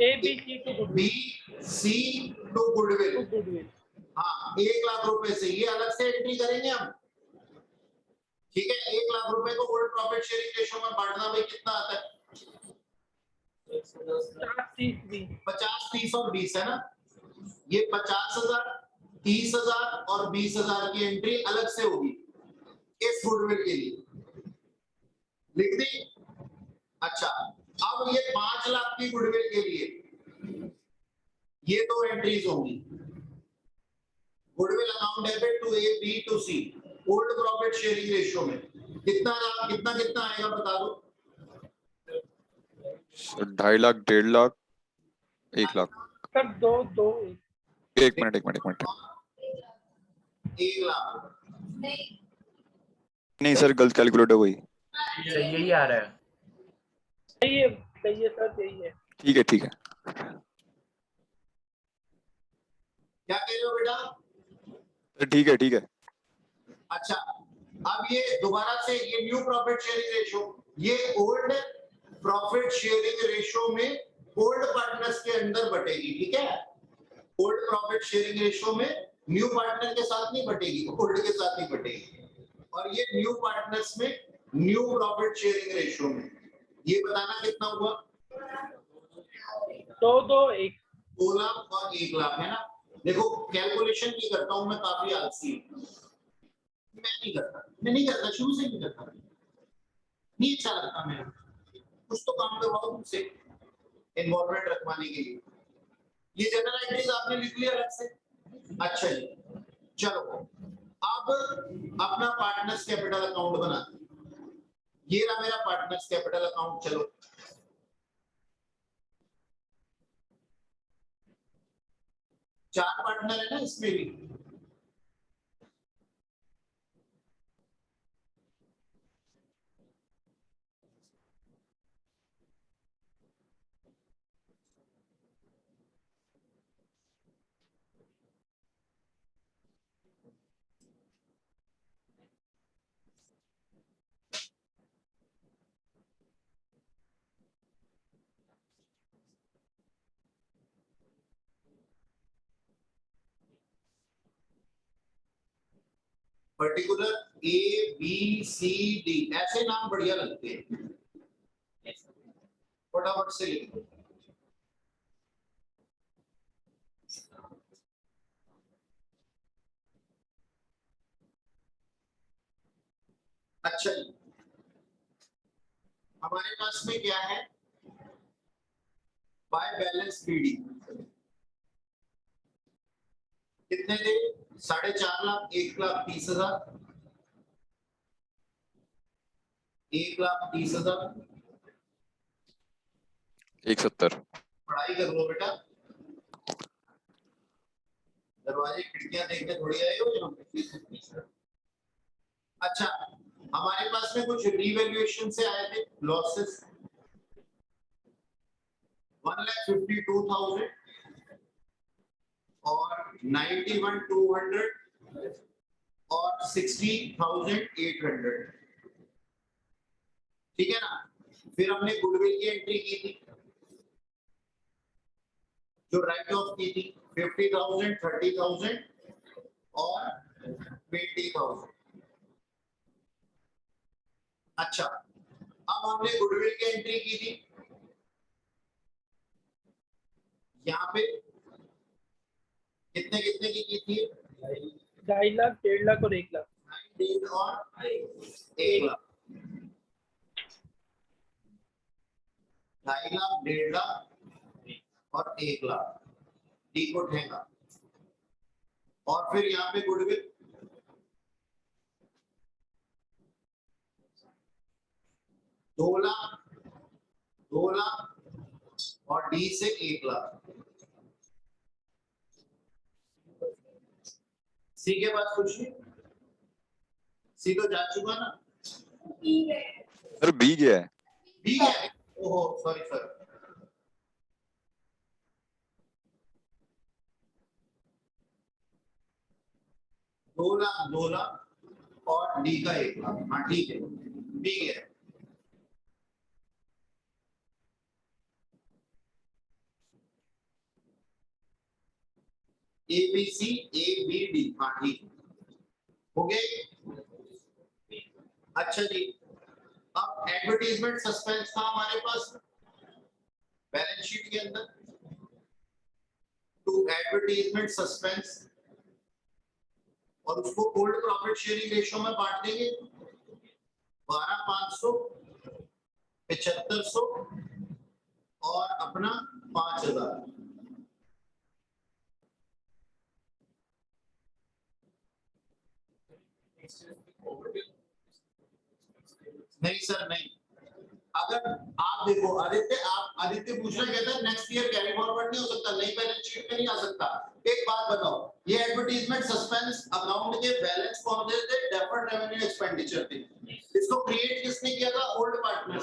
ABC to B, C to goodwill. Goodwill. हाँ 1 लाख रुपए से ये अलग से एंट्री करेंगे हम। ठीक है 1 लाख रुपए को ओल्ड प्रॉफिट शेयरिंग रेशो में बांटना भाई कितना आता है? 50, 30 और 20 है ना। ये 50,000, 30,000 और 20,000 की एंट्री अलग से होगी इस गुडविल के लिए। लिख दी? अच्छा अब ये 5 लाख की गुडविल के लिए ये 2 एंट्रीज होंगी। Goodwill account debit to A, B to C old profit sharing ratio में कितना कितना आएगा बता दो। 2.5 लाख, 1.5 लाख, 1 लाख। सर दो दो एक मिनट 1 लाख नहीं सर, गलत कैलकुलेट हो गई। सही यही आ रहा है। सही है सर यही है। ठीक है क्या कह रहे हो बेटा? ठीक है। अच्छा अब ये दोबारा से ये न्यू प्रॉफिट शेयरिंग रेशियो, ये ओल्ड प्रॉफिट शेयरिंग रेशियो में ओल्ड पार्टनर्स के अंदर बटेगी। ठीक है ओल्ड प्रॉफिट शेयरिंग रेशियो में न्यू पार्टनर के साथ नहीं बटेगी, ओल्ड के साथ ही बटेगी। और ये न्यू पार्टनर्स में न्यू प्रॉफिट शेयरिंग रेशियो में ये बताना कितना हुआ? 2 2 1 2 लाख और 1 लाख है ना। देखो कैलकुलेशन नहीं करता हूं मैं, काफी आलसी हूं मैं नहीं करता शुरू से नहीं करता, नहीं अच्छा लगता मेरे कुछ तो काम करवाओ तुमसे इन्वॉल्वमेंट रखवाने के लिए। ये जनरल एंट्रीज आपने लिख लिया अलग से। अच्छा जी चलो अब अपना पार्टनर्स कैपिटल अकाउंट बना। ये रहा मेरा पार्टनर्स कैपिटल अकाउंट। चलो चार पार्टनर है ना इसमें भी। Particular A, B, C, D ऐसे नाम बढ़िया लगते हैं, फटाफट से लिख दो। अच्छा जी हमारे पास में क्या है? बाय बैलेंस BD कितने थे? 4.5 लाख, 1,30,000, 1,30,000। 170। पढ़ाई कर लो बेटा, दरवाजे खिड़कियां देखने थोड़ी आए हो यहाँ पे। अच्छा हमारे पास में कुछ रिवैल्यूएशन से आए थे लॉसेस 1,52,000 और 91,200 और 60,800, ठीक है ना। फिर हमने गुडविल की एंट्री की थी जो राइट ऑफ की थी 50,000, 30,000 और 20,000। अच्छा, अब हमने गुडविल की एंट्री की थी यहाँ पे कितने कितने की थी? 2.5 लाख, 1.5 लाख और 1 लाख। 1.5 और 1 लाख, 2.5 लाख, 1.5 लाख और 1 लाख डी को उठेगा। और फिर यहाँ पे गुडविल 2 लाख, 2 लाख और डी से 1 लाख। सी के पास कुछ नहीं, सी तो जा चुका ना। सर बी गया है। बी है, ओहो सॉरी सर, दो लाख और डी का 1 लाख। हाँ ठीक है, बी है। A B C A B D, हाँ ठीक हो गए। अच्छा जी, अब एडवर्टीजमेंट सस्पेंस था हमारे पास बैलेंस शीट के अंदर। टू एडवर्टीजमेंट सस्पेंस और उसको कोल्ड प्रॉफिट शेयरिंग रेशियो में बांट देंगे 12,500, 7,500 और अपना 5,000। नहीं सर नहीं, अगर आप देखो आदित्य, आप आदित्य पूछना कहता है नेक्स्ट ईयर कैरी फॉरवर्ड नहीं हो सकता, नई बैलेंस शीट में नहीं आ सकता। एक बात बताओ, ये एडवर्टीजमेंट सस्पेंस अकाउंट के बैलेंस कौन से थे? डेफर्ड रेवेन्यू एक्सपेंडिचर थे। इसको क्रिएट किसने किया था? Old partner.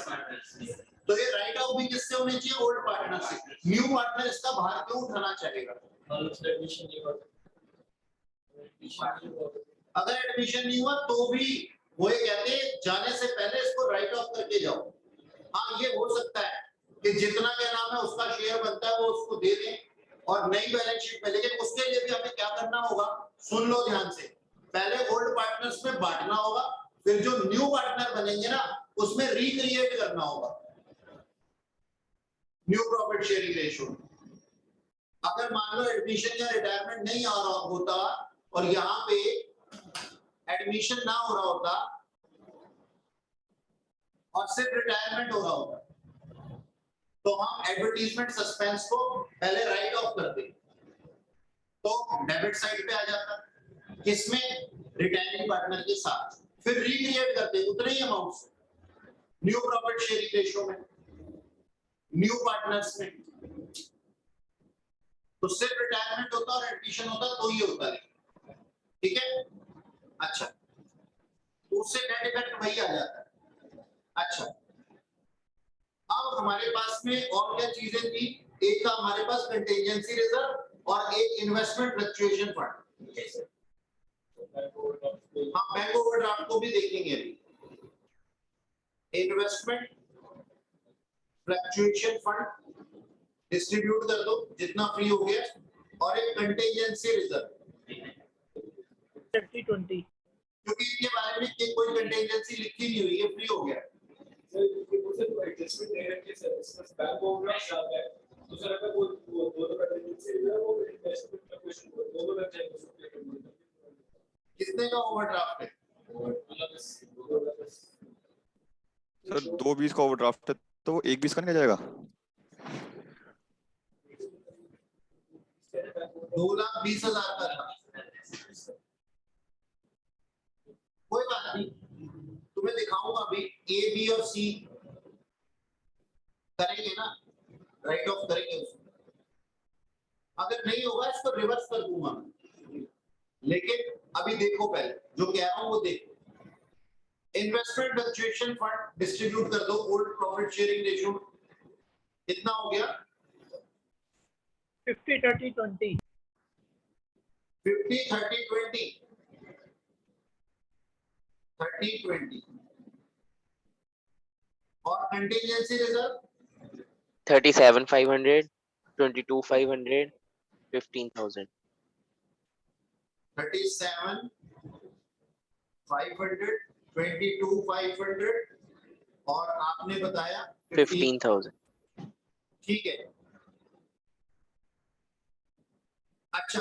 तो ये राइट ऑफ भी किससे होने चाहिए? ओल्ड पार्टनर से। न्यू पार्टनर इसका भार क्यों उठाना चाहेगा? अगर एडमिशन नहीं हुआ तो भी वो ये कहते हैं जाने से पहले इसको राइट ऑफ करके जाओ। हाँ ये हो सकता है कि जितना क्या नाम है उसका शेयर बनता है वो उसको दे दें और नई बैलेंस शीट में, लेकिन उसके लिए भी हमें क्या करना होगा? सुन लो ध्यान से, पहले ओल्ड पार्टनर्स में बांटना होगा, फिर जो न्यू पार्टनर बनेंगे ना उसमें रिक्रिएट करना होगा न्यू प्रॉफिट शेयरिंग रेशियो। अगर मान लो एडमिशन या रिटायरमेंट नहीं आ रहा होता और यहाँ पे एडमिशन ना हो रहा होता और सिर्फ रिटायरमेंट हो रहा होता तो हम एडवर्टीजमेंट सस्पेंस को पहले राइट ऑफ करते तो डेबिट साइड पे आ जाता, किसमें? रिटायरिंग पार्टनर के साथ। फिर रिक्रिएट करते उतने ही अमाउंट से न्यू प्रॉफिट शेयरिंग रेशियो में, न्यू पार्टनर्स में। तो सिर्फ रिटायरमेंट होता और एडमिशन होता तो ये होता है, ठीक है। अच्छा, तो उससे नेट इफेक्ट वही आ जाता है। अच्छा, अब हमारे पास में और क्या चीजें थी? एक था हमारे पास कंटिजेंसी रिजर्व और एक इन्वेस्टमेंट फ्लक्चुएशन फंड। हम बैंक ओवरड्राफ्ट को भी देखेंगे अभी। इन्वेस्टमेंट फ्लक्चुएशन फंड डिस्ट्रीब्यूट कर दो जितना फ्री हो गया, और एक कंटिजेंसी रिजर्व 30-20, क्योंकि इनके बारे में कोई कंटिजेंसी लिखी नहीं हुई है, फ्री हो गया। कितने का ओवरड्राफ्ट है? सर 2,20 का ओवरड्राफ्ट है तो 1,20 का नहीं जाएगा? 2,20,000 का था। कोई बात नहीं, तुम्हें दिखाऊंगा अभी। ए बी और सी करेंगे ना, राइट ऑफ करेंगे उसको। अगर नहीं होगा इसको रिवर्स कर दूंगा, लेकिन अभी देखो पहले जो कह रहा हूं वो देखो। इन्वेस्टमेंट फ्लक्चुएशन फंड डिस्ट्रीब्यूट कर दो ओल्ड प्रॉफिट शेयरिंग रेशियो। कितना हो गया? 50-30-20 50 30 20 30 20 और कंटीजेंसी रिजर्व 37,500, 22,500, 15,000. 37 500 22 500 और आपने बताया 15,000. ठीक है। अच्छा,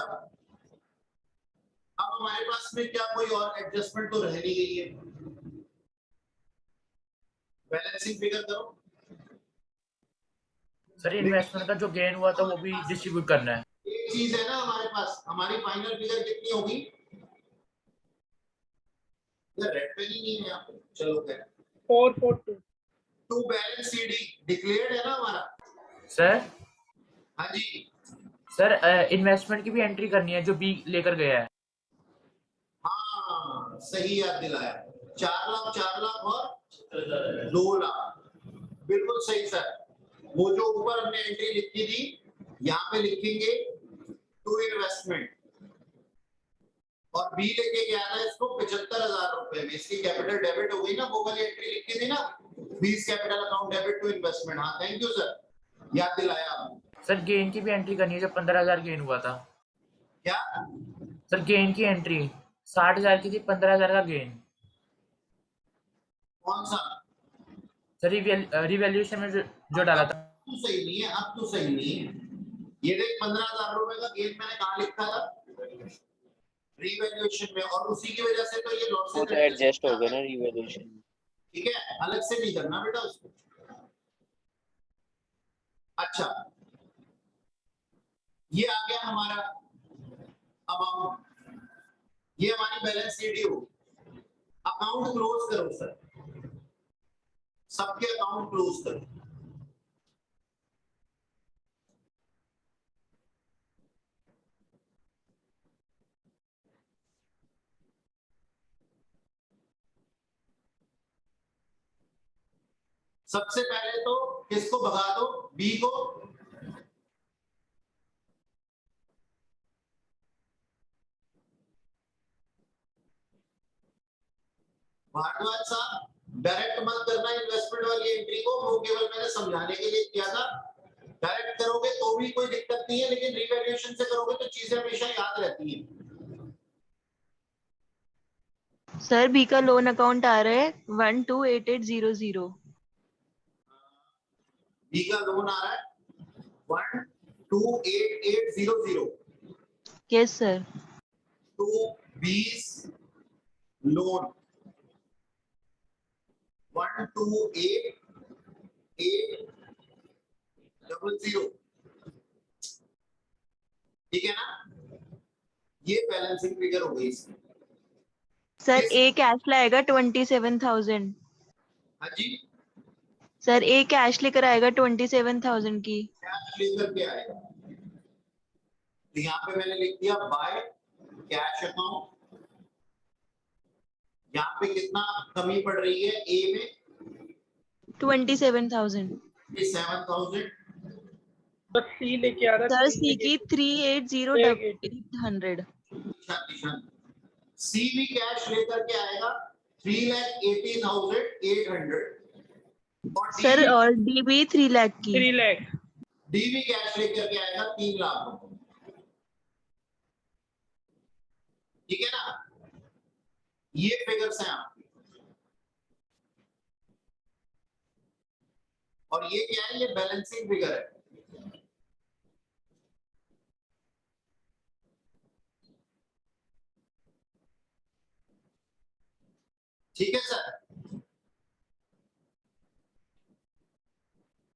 अब हमारे पास में क्या कोई और एडजस्टमेंट तो रह नहीं गई है। बैलेंसिंग फिगर करो। सर इन्वेस्टमेंट का जो गेन हुआ था वो भी डिस्ट्रीब्यूट करना है। एक चीज है ना हमारे पास, हमारी फाइनल फिगर कितनी होगी? रेड पेन ही नहीं है यहाँ पे। चलो क्या 442 टू बैलेंस सीडी डिक्लेयर्ड है ना हमारा। सर हाँ जी, सर इन्वेस्टमेंट की भी एंट्री करनी है जो बी लेकर गया है। हाँ सही याद दिलाया। 4 लाख और 2 लाख, बिल्कुल सही सर। वो जो ऊपर हमने एंट्री लिखी थी यहाँ पे लिखेंगे टू इन्वेस्टमेंट और बी लेके गया था इसको 75,000 रुपए में। इसकी कैपिटल डेबिट हो गई ना, वो वाली एंट्री लिखी थी ना, बीस capital account debit to investment. हाँ थैंक यू सर, याद दिलाया आपने। सर गेन की भी एंट्री करनी है जो 15,000 गेन हुआ था। क्या सर गेन की एंट्री 60,000 की थी, 15,000 का गेन। कौन सा? सर रिवैल्यूएशन में जो डाला था। तो सही नहीं है, अब तो सही नहीं है। ये देख 15,000 रुपए का गेन मैंने कहाँ लिखा था? रिवैल्यूएशन में, और उसी की वजह से तो ये वो लॉसेस तो एडजस्ट हो गया ना रिवैल्यूएशन. ठीक है, अलग से नहीं करना बेटा उसको। अच्छा, ये आ गया हमारा अमाउंट, ये हमारी बैलेंस शीट हो। अकाउंट क्लोज करो सर, सबके अकाउंट क्लोज करो। सबसे पहले तो किसको भगा दो? बी को। भारद्वाज साहब डायरेक्ट मत करना इन्वेस्टमेंट वाली एंट्री को, वो केवल मैंने समझाने के लिए किया था। डायरेक्ट करोगे तो भी कोई दिक्कत नहीं है, लेकिन रिवैल्यूएशन से करोगे तो चीजें हमेशा याद रहती हैं। सर बी का लोन अकाउंट आ रहा है 128800। बी का लोन आ रहा है 128800 यस सर। टू बीस लोन 128800। ठीक है ना, ये बैलेंसिंग फिगर हो गई इसमें। सर ए कैश लाएगा 27,000। हाँ जी, सर ए कैश लेकर आएगा 27,000 की। कैश लेकर के आएगा, तो यहाँ पे मैंने लिख दिया बाय कैश अकाउंट। यहाँ पे कितना कमी पड़ रही है ए में? 27,000। 7,000। सी लेके आ रहा सर सी की 380,800। सी भी कैश लेकर के आएगा 3,80,800। सर और डी भी 3 लाख की। 3 लाख। डी भी कैश लेकर के आएगा 3 लाख रुपए। ठीक है ना, ये फिगर्स हैं आपके। और ये क्या है? ये बैलेंसिंग फिगर है। ठीक है सर।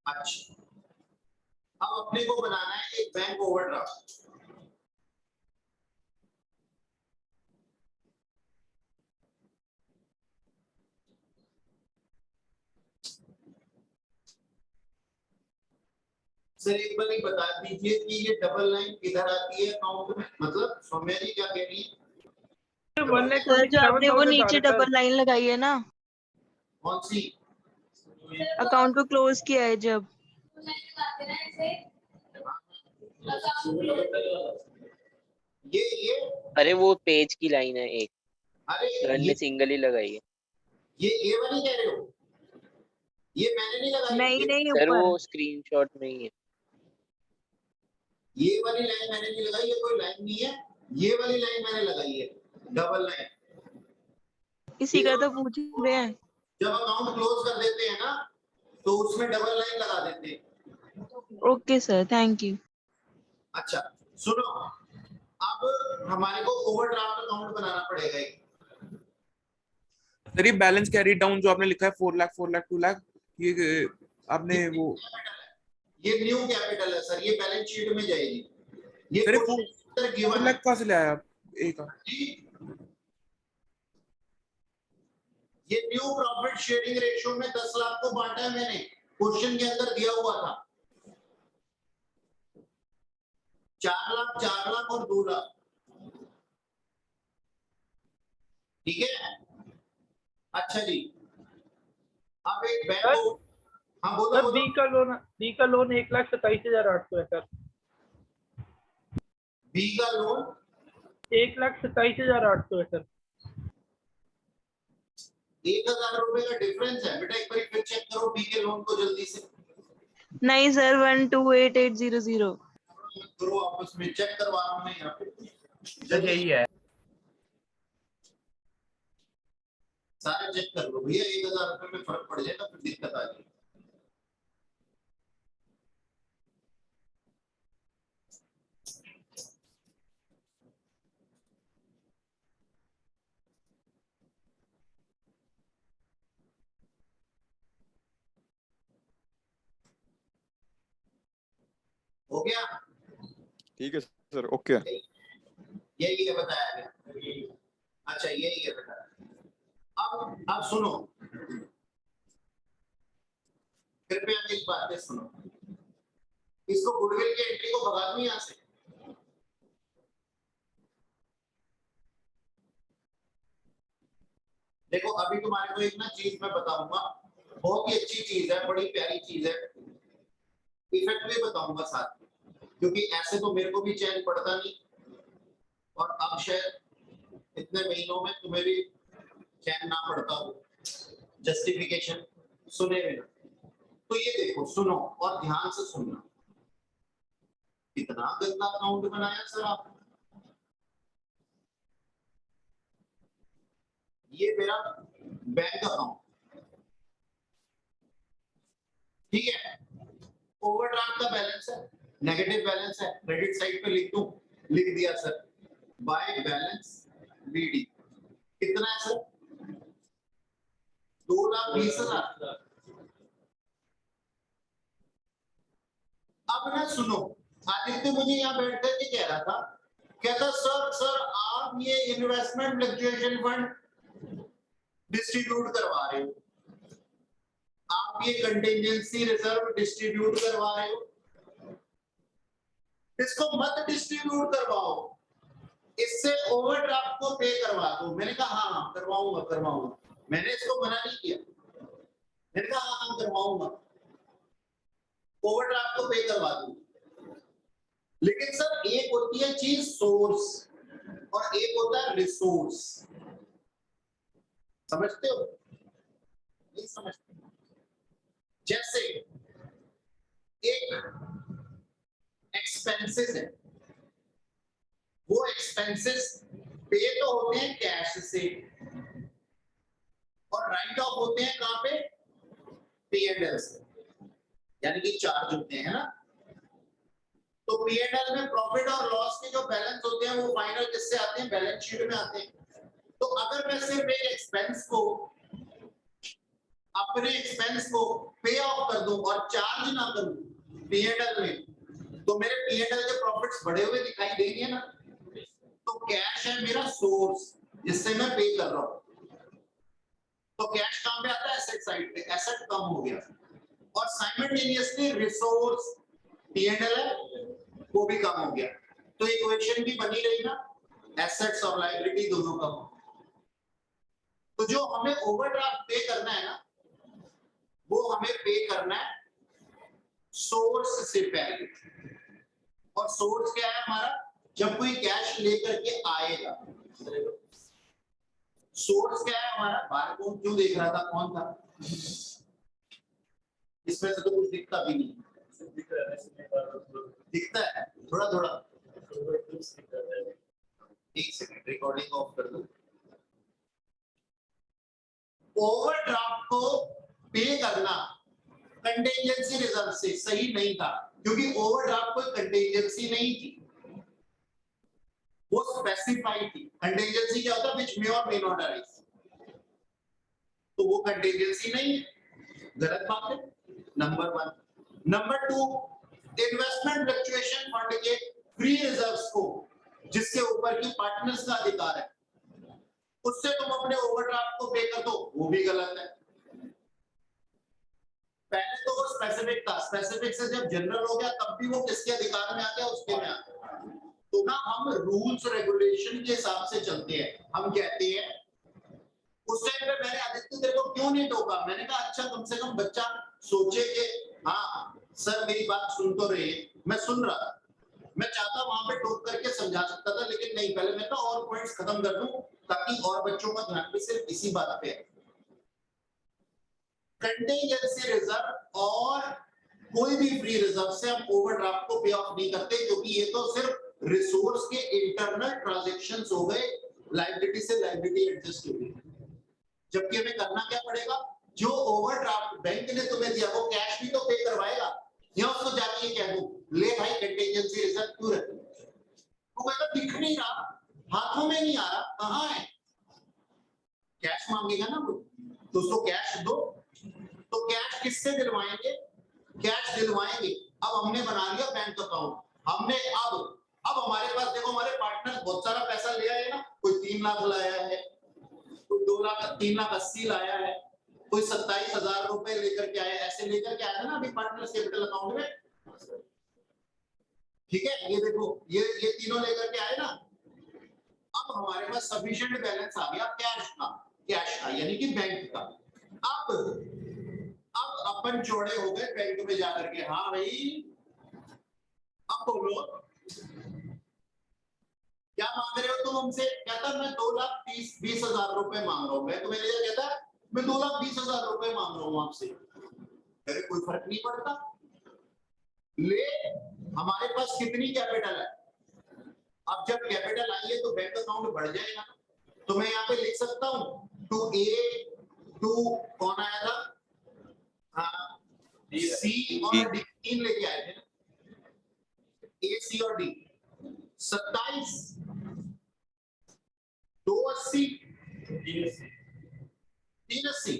अच्छा, अब अपने को बनाना है एक बैंक ओवरड्राफ्ट। सर एक बार ही बता दीजिए कि ये डबल लाइन किधर आती है अकाउंट में, मतलब सौम्या जी क्या कह रही है? सर जो आपने वो नीचे डबल लाइन लगाई है ना, कौन सी? अकाउंट को क्लोज किया है जब। ये अरे वो पेज की लाइन है एक, अरे मैंने सिंगल ही लगाई है। ये वाली कह रहे हो? ये मैंने नहीं लगाई। नहीं नहीं सर ऊपर। वो स्क्रीनशॉट में ही है। ये वाली लाइन मैंने नहीं लगाई, ये कोई लाइन नहीं है, ये वाली लाइन मैंने लगाई है, डबल लाइन। इसी का तो पूछ रहे हैं। जब अकाउंट क्लोज कर देते हैं ना तो उसमें डबल लाइन लगा देते हैं। Okay sir, thank you. अच्छा सुनो, अब हमारे को ओवरड्राफ्ट अकाउंट बनाना पड़ेगा एक। सर ये बैलेंस कैरी डाउन जो आपने लिखा है 4 लाख 4 लाख 2 लाख, ये आपने वो ये न्यू कैपिटल है सर, ये बैलेंस शीट में जाएगी। ये सर क्वेश्चन 4 गिवन लाख कहाँ से ले आया आप? एक ये न्यू प्रॉफिट शेयरिंग रेशियो में 10 लाख को बांटा है मैंने, क्वेश्चन के अंदर दिया हुआ था 4 लाख और 2 लाख। ठीक है, अच्छा जी। अब एक बैंक, हाँ बोलो सर बोलो। बी का लोन 1,27,800 है सर। बी का लोन 1,27,800 है सर। 1,000 रुपए का डिफरेंस है बेटा, एक बार फिर चेक करो बी के लोन को जल्दी से। नहीं सर, 128800। करो आपस में, चेक करवा रहा हूं मैं यहाँ पे, सर यही है। सारे चेक कर लो भैया, 1,000 रुपए में फर्क पड़ जाएगा फिर दिक्कत आ जाएगी। हो गया? ठीक है सर, ओके। यही है बताया गया। अच्छा यही है बेटा। अब सुनो, कृपया मेरी बातें सुनो। इसको गुडविल की एंट्री को भगा दूं यहाँ से? देखो अभी तुम्हारे को एक ना चीज मैं बताऊंगा, बहुत ही अच्छी चीज है, बड़ी प्यारी चीज है, इफेक्ट भी बताऊंगा साथ में, क्योंकि ऐसे तो मेरे को भी चैन पड़ता नहीं, और अब शायद इतने महीनों में तुम्हें भी चैन ना पड़ता हो जस्टिफिकेशन सुने बिना। तो ये देखो, सुनो और ध्यान से सुनना। कितना गंदा अकाउंट बनाया सर आपने। ये मेरा बैंक अकाउंट, ठीक है, ओवरड्राफ्ट का बैलेंस है, नेगेटिव बैलेंस है, क्रेडिट साइड पे लिख दूं, लिख दिया सर, बाय बैलेंस बीडी। कितना है सर? 2,20,000। अब ना सुनो, आदित्य मुझे यहाँ बैठ करके कह रहा था, कहता सर आप ये इन्वेस्टमेंट फ्लक्चुएशन फंड डिस्ट्रीब्यूट करवा रहे हो, आप ये कंटिजेंसी रिजर्व डिस्ट्रीब्यूट करवा रहे हो, इसको मत डिस्ट्रीब्यूट करवाओ, इससे ओवरड्राफ्ट को पे करवा दो। मैंने कहा हाँ करवाऊंगा। मैंने इसको मना नहीं किया, मैंने कहा हाँ करवाऊंगा, ओवरड्राफ्ट को पे करवा दूं। लेकिन सर एक होती है चीज सोर्स और एक होता है रिसोर्स, समझते हो? नहीं समझते? जैसे एक एक्सपेंसेस है, वो एक्सपेंसेस पे तो होते हैं कैश से और राइट ऑफ होते हैं कहां पे? P&L से, यानी कि चार्ज होते हैं ना। तो P&L में प्रॉफिट और लॉस के जो बैलेंस होते हैं वो फाइनल किससे आते हैं? बैलेंस शीट में आते हैं। तो अगर मैं सिर्फ एक एक्सपेंस को, अपने एक्सपेंस को पे ऑफ कर दूं और चार्ज ना करूं P&L में, तो मेरे P&L के प्रॉफिट्स बढ़े हुए दिखाई देंगे ना। तो कैश है मेरा सोर्स जिससे मैं पे कर रहा हूं। तो कैश कहां पे आता है? एसेट साइड पे, एसेट कम हो गया, और साइमल्टेनियसली रिसोर्स P&L है वो भी कम हो गया। तो इक्वेशन भी बनी रही ना, एसेट्स और लायबिलिटी दोनों कम हो। तो जो हमें ओवरड्राफ्ट पे करना है ना, वो हमें पे करना है सोर्स से पहले। और सोर्स क्या है हमारा? जब कोई कैश लेकर के आएगा। सोर्स क्या है हमारा? बाहर कौन क्यों देख रहा था? कौन था इसमें से? तो कुछ दिखता भी नहीं। दिखता है थोड़ा थोड़ा। एक सेकंड, रिकॉर्डिंग ऑफ कर दो। ओवरड्राफ्ट को पे करना कंटिंजेंसी रिजर्व से सही नहीं था, क्योंकि ओवरड्राफ्ट कोई कंटिंजेंसी नहीं थी, वो स्पेसिफाइड थी। कंटिंजेंसी क्या होता है? व्हिच मे और मे नॉट अराइज। तो वो कंटिंजेंसी नहीं है, गलत बात है। Number 1। Number 2, investment fluctuation fund के फ्री रिजर्व्स को जिसके ऊपर की पार्टनर्स का अधिकार है, उससे तुम अपने ओवरड्राफ्ट को पे कर दो, वो भी गलत है। पहले तो वो स्पेसिफिक था, स्पेसिफिक से जब जनरल हो गया तब भी वो किसके अधिकार में आ गया? उसके में आ गया। तो ना हम रूल्स रेगुलेशन के हिसाब से चलते हैं। हम कहते हैं उस टाइम पे मैंने आदित्य तेरे को क्यों नहीं टोका? मैंने कहा अच्छा कम से कम बच्चा सोचे कि हाँ सर मेरी बात सुन तो रहे हैं। मैं सुन रहा था, मैं चाहता वहां पे टोक करके समझा सकता था, लेकिन नहीं, पहले मैं तो और पॉइंट्स खत्म कर दूं ताकि और बच्चों का ध्यान भी सिर्फ इसी बात पे है। कंटिंजेंसी रिजर्व और कोई भी फ्री रिजर्व से हम ओवरड्राफ्ट को पे ऑफ नहीं करते, क्योंकि ये तो सिर्फ रिसोर्स के इंटरनल ट्रांजैक्शंस हो गए, लायबिलिटी से लायबिलिटी एडजस्ट हो गई। जबकि हमें करना क्या पड़ेगा? जो ओवरड्राफ्ट बैंक ने तुम्हें दिया वो कैश भी तो पे करवाएगा, या उसको जाके ये कह दूं ले भाई कंटिंजेंसी रिजर्व क्यों रखी? वो कहता दिख नहीं रहा, हाथों में नहीं आ रहा, कहां है? कैश मांगेगा ना वो, तो उसको कैश दो। तो कैश किससे दिलवाएंगे? कैश दिलवाएंगे। अब हमने बना लिया बैंक अकाउंट, हमने अब हमारे पास देखो, हमारे पार्टनर बहुत सारा पैसा ले आए ना। कोई 3 लाख लाया है, कोई 2 लाख 3 लाख 80 लाया है, कोई 27,000 रुपए लेकर के आया, ऐसे लेकर के आया ना अभी पार्टनर्स कैपिटल अकाउंट में। ठीक है, ये देखो ये तीनों लेकर के आए ना। अब हमारे पास सफिशिएंट बैलेंस आ गया कैश का यानी कि बैंक का। अब अपन चौड़े हो गए बैंक में जाकर के, हाँ भाई अब बोलो क्या मांग रहे हो तुम हमसे? कहता मैं 2,20,000 रुपए मांग रहा हूं। मैं तुम्हें कहता मैं 2,20,000 रुपए मांग रहा हूं आपसे। अरे कोई फर्क नहीं पड़ता, ले हमारे पास कितनी कैपिटल है? अब जब कैपिटल आई है तो बैंक अकाउंट बढ़ जाएगा। तो मैं यहाँ पे लिख सकता हूँ टू कौन आया था? सी और डी, 3 लेके आए थे, ए सी और डी। 27 280 380,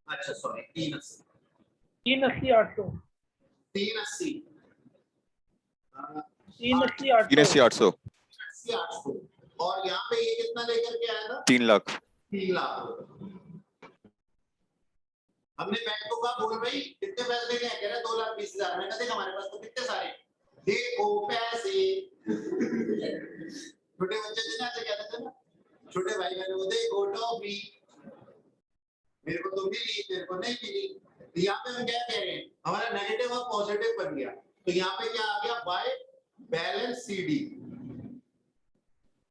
अच्छा सॉरी 380 380 800 380 380 800 800। और यहाँ पे ये कितना लेकर के आया था? 3 लाख 3 लाख। हमने बैंक को कहा बोल भाई कितने पैसे देने हैं? कह रहे 2,20,000। मैंने कहा देख हमारे पास तो कितने सारे देखो पैसे। छोटे बच्चे थे ना, क्या कहते थे ना छोटे भाई बहन, वो देखो टॉफी, मेरे को तो मिली मेरे को नहीं मिली। तो यहाँ पे हम क्या कह रहे हैं? हमारा नेगेटिव और पॉजिटिव बन गया। तो यहाँ पे क्या आ गया? By balance CD,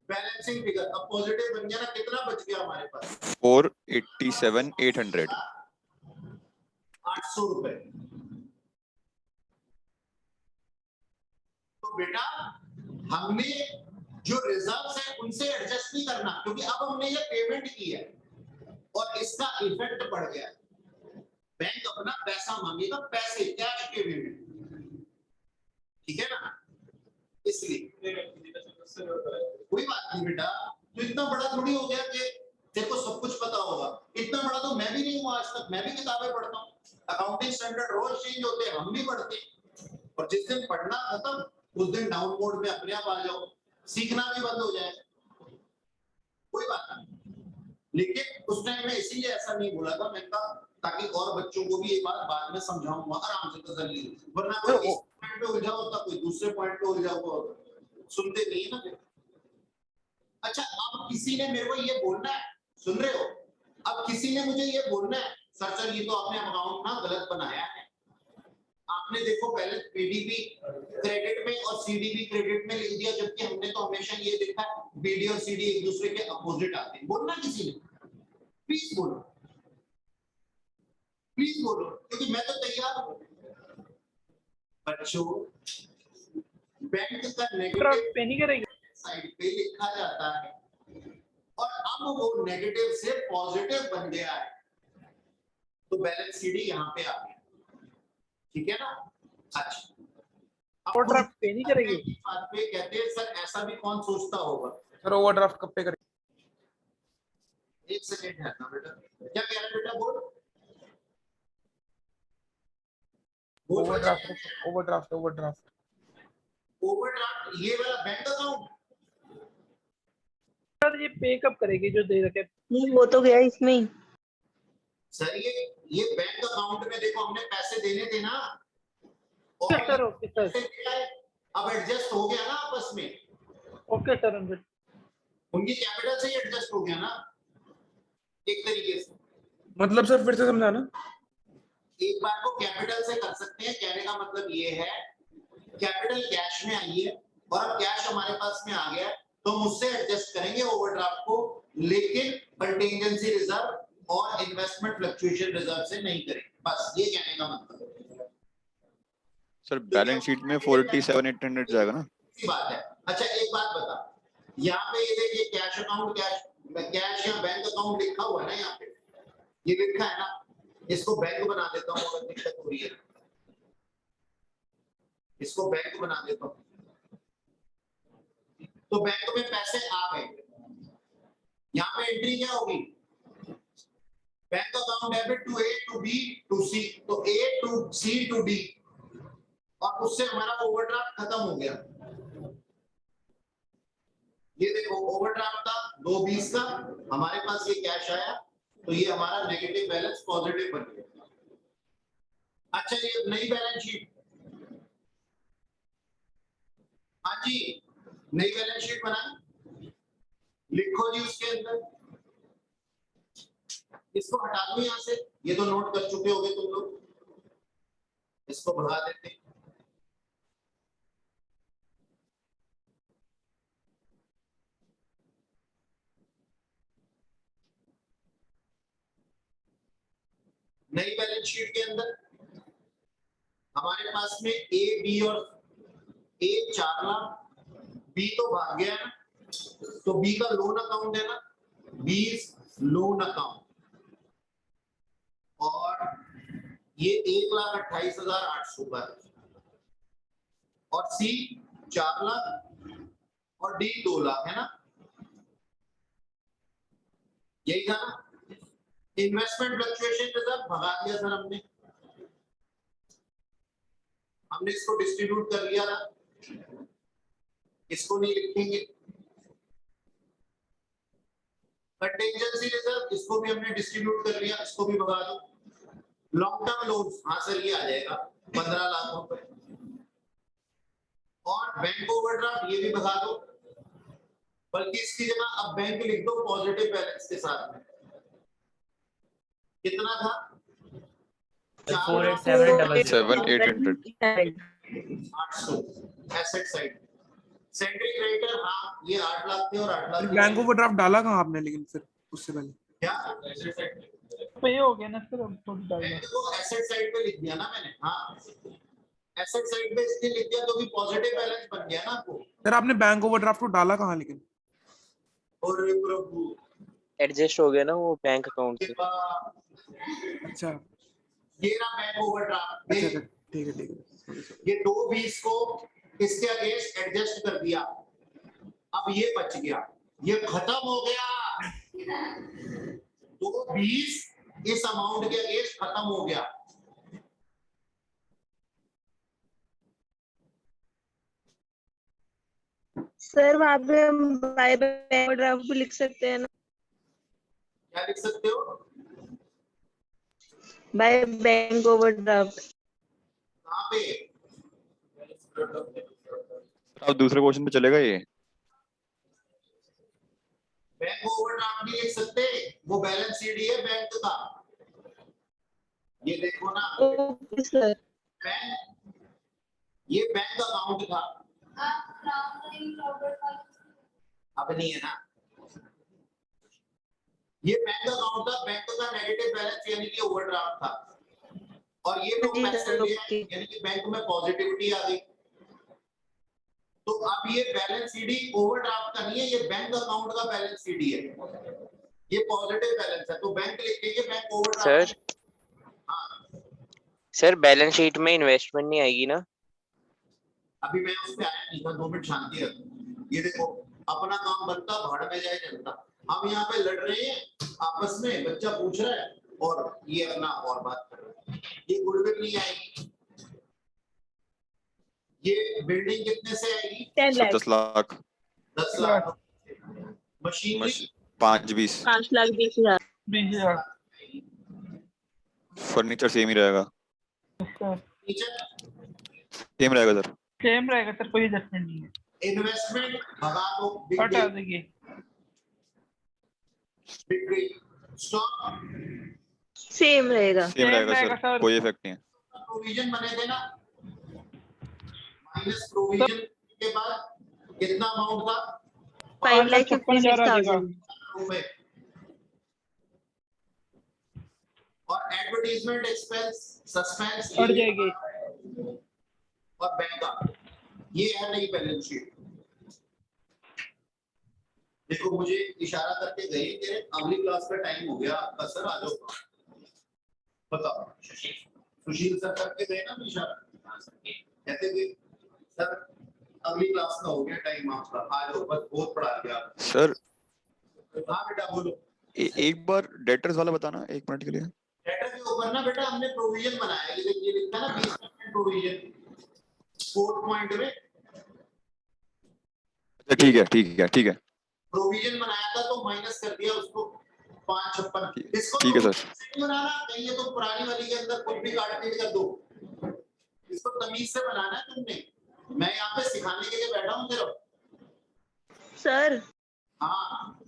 balancing figure. अब पॉजिटिव बन गया ना, कितना बच गया हमारे पास? 487,800 800 रुपए। तो बेटा हमने जो रिजर्व्स है उनसे एडजस्ट नहीं करना, क्योंकि अब हमने ये पेमेंट की है और इसका इफेक्ट पड़ गया। बैंक अपना पैसा मांगेगा, पैसे कैश के वे में, ठीक है ना? इसलिए कोई बात नहीं बेटा, तो इतना बड़ा थोड़ी हो गया कि तेरे को सब कुछ पता होगा। इतना बड़ा तो मैं भी नहीं हूँ आज तक, मैं भी किताबें पढ़ता हूँ। अकाउंटिंग स्टैंडर्ड रोज चेंज होते हैं, हम भी पढ़ते हैं। और जिस दिन पढ़ना खत्म उस दिन डाउन मोड में अपने आप आ जाओ, सीखना भी बंद हो जाए, कोई बात नहीं। लेकिन उस टाइम में इसीलिए ऐसा नहीं बोला था, मैं कहा ताकि और बच्चों को भी ये बात बाद में समझाऊंगा आराम से तसल्ली, वरना कोई इस पॉइंट पे उलझा होता, कोई दूसरे पॉइंट पे उलझा हुआ होता, सुनते नहीं है ना फिर। अच्छा अब किसी ने मेरे को ये बोलना है, सुन रहे हो? अब किसी ने मुझे ये बोलना है सर ये तो आपने अकाउंट ना गलत बनाया है। आपने देखो पहले पीडीपी क्रेडिट में और सीडीपी क्रेडिट में लिख दिया, जबकि हमने तो हमेशा ये देखा बीडी और सीडी एक दूसरे के अपोजिट आते हैं। बोलना किसी ने, प्लीज बोलो, प्लीज बोलो, क्योंकि मैं तो तैयार हूं। बच्चों, बैंक का नेगेटिव पे नहीं करेगी साइड पे लिखा जाता है और अब वो नेगेटिव से पॉजिटिव बन गया है, तो बैलेंस सीडी यहाँ पे आ गया, ठीक है ना। अच्छा, ओवरड्राफ्ट पे नहीं करेगी। बात पे कहते हैं सर ऐसा भी कौन सोचता होगा। सर ओवरड्राफ्ट कब पे करें? एक सेकेंड है ना बेटा, क्या कह रहा है बेटा, बोल ओवरड्राफ्ट ओवरड्राफ्ट ओवरड्राफ्ट ओवरड्राफ्ट ये वाला बैंक अकाउंट सर ये पे कब करेगी जो दे रखे? नहीं वो तो गया इसमें ही। सर ये बैंक अकाउंट में देखो हमने पैसे देने थे ना, ओके सर, ओके सर, पैसे दिया है, अब एडजस्ट हो गया ना आपस में, ओके सर, 100। उनकी कैपिटल से ही एडजस्ट हो गया ना एक तरीके से। मतलब सर फिर से समझाना। एक बार को कैपिटल से कर सकते हैं, कहने का मतलब ये है कैपिटल कैश में आई है और अब कैश हमारे पास में आ गया, तो हम उससे एडजस्ट करेंगे ओवरड्राफ्ट को, लेकिन कंटिंजेंसी रिजर्व और इन्वेस्टमेंट फ्लक्चुएशन रिजर्व से नहीं करेंगे, बस ये कहने का मतलब है। सर बैलेंस शीट में 487,800 जाएगा ना? इसी बात है। अच्छा एक बात बता, यहाँ पे ये देखिए कैश अकाउंट, कैश या बैंक अकाउंट लिखा हुआ है ना, यहाँ पे ये लिखा है ना, इसको बैंक बना देता हूँ अगर दिक्कत हो रही है, इसको बैंक बना देता हूँ, तो बैंक में पैसे आ गए, यहाँ पे एंट्री क्या होगी, bank account debit to A to B to C, तो A to C to D, और उससे हमारा ओवरड्राफ्ट खत्म हो गया। ये देखो ओवरड्राफ्ट था 220 का, हमारे पास ये कैश आया, तो ये हमारा नेगेटिव बैलेंस पॉजिटिव बन गया। अच्छा ये नई बैलेंस शीट, हाँ जी नई बैलेंस शीट बनाए, लिखो जी उसके अंदर, इसको हटा दो यहां से, ये तो नोट कर चुके होगे तुम लोग, इसको भगा देते हैं। नई बैलेंस शीट के अंदर हमारे पास में ए बी और ए 4 लाख, बी तो भाग गया ना, तो बी का लोन अकाउंट है ना, बी लोन अकाउंट, और ये 1,28,800 का है, और सी 4 लाख और डी 2 लाख है ना, यही था ना। इन्वेस्टमेंट फ्लक्चुएशन रिजर्व भगा दिया सर हमने इसको डिस्ट्रीब्यूट कर लिया था, इसको नहीं लिखेंगे। कंटिंजेंसी रिजर्व इसको भी हमने डिस्ट्रीब्यूट कर लिया, इसको भी भगा दो। लॉन्ग टर्म लोन्स, हाँ सर ये आ जाएगा 15 लाख रुपए, और बैंक ओवरड्राफ्ट ये भी भगा दो, बल्कि इसकी जगह अब बैंक लिख दो पॉजिटिव बैलेंस के साथ में। कितना था? 7,800। 800 एसेट साइड। सेंट्री क्रेडिटर हाँ ये 8 लाख थे और 8 लाख बैंक ओवरड्राफ्ट डाला कहाँ आपने लेकिन फिर उससे पहले? क्या पे हो गया ना सर, अब थोड़ी डाल बैंक को एसेट साइड पे लिख दिया ना मैंने, हाँ एसेट साइड पे इसलिए लिख दिया तो भी पॉजिटिव बैलेंस बन गया ना आपको। सर आपने बैंक ओवरड्राफ्ट को डाला कहाँ लेकिन? और प्रभु एडजस्ट हो गया ना वो बैंक अकाउंट से। अच्छा ये रहा बैंक ओवरड्राफ्ट, अच्छा ठीक है ये 220 को इसके अगेंस्ट एडजस्ट कर दिया, अब ये बच गया, ये खत्म हो गया। 220 इस अमाउंट के अगेंस्ट खत्म हो गया। सर वहाँ पे हम बाय बैंक ओवरड्राफ्ट भी लिख सकते हैं ना? क्या लिख सकते हो? By bank overdraft. कहाँ पे? अब दूसरे क्वेश्चन पे चलेगा ये। बैंक ओवरड्राफ्ट नहीं लिख सकते, वो बैलेंस शीट है बैंक का, ये देखो ना, ओके सर। बैंक, ये बैंक अकाउंट था, अब नहीं है ना। ये बैंक अकाउंट था, बैंक का नेगेटिव बैलेंस यानी कि ओवरड्राफ्ट था, और ये लोग जी पैसे सर, ले ओके। आए, यानी कि बैंक में पॉजिटिविटी आ गई। तो अब ये बैलेंस सीडी ओवरड्राफ्ट का नहीं है, ये बैंक अकाउंट का बैलेंस सीडी है, ये पॉजिटिव बैलेंस है, तो बैंक लिखेंगे bank overdraft. Sir balance sheet में इन्वेस्टमेंट नहीं आएगी ना? अभी मैं उस पे आया नहीं था, 2 मिनट शांति रखो। ये देखो, अपना काम बनता भाड़ में जाए जनता, हम यहाँ पे लड़ रहे हैं आपस में, बच्चा पूछ रहा है और ये अपना और बात कर रहा है। ये गुडविल नहीं आएगी। ये बिल्डिंग कितने से आएगी? 10 lakh. 10 lakh 10 lakh. Machinery 5-20 5 lakh 20,000। 20,000। Furniture same ही रहेगा, सेम रहेगा सर। सेम रहेगा सर, कोई एडजस्टमेंट नहीं है। इन्वेस्टमेंट भगा दो, हटा देंगे। स्टॉक सेम रहेगा। सेम रहेगा रहेगा सर, सर। कोई इफेक्ट नहीं है। प्रोविजन बने थे ना, माइनस प्रोविजन के बाद कितना अमाउंट था? 5,56,000। रुपए। और एडवर्टाइजमेंट एक्सपेंस, सस्पेंस हट जाएगी। और बैंक का, ये है नई बैलेंस शीट। देखो मुझे इशारा करके गए, तेरे अगली क्लास का टाइम हो गया आपका सर, आ जाओ। बताओ, सुशील सर करके गए ना इशारा, कहते थे सर अगली क्लास का हो गया टाइम आपका, आ जाओ, बस बहुत पढ़ा दिया सर हाँ बेटा बोलो। एक बार डेटर्स वाला बताना 1 मिनट के लिए। डेटर के ऊपर ना बेटा हमने प्रोविजन बनाया, ये लिखा ना 20% प्रोविजन 4 पॉइंट में। अच्छा ठीक है ठीक है ठीक है प्रोविजन बनाया था तो माइनस कर दिया उसको 556। इसको ठीक है तो सर। बनाना नहीं है तो पुरानी वाली के अंदर कुछ भी काट पीट कर दो, इसको तमीज से बनाना है तुमने। मैं यहाँ पे सिखाने के लिए बैठा हूँ सिर्फ। सर हाँ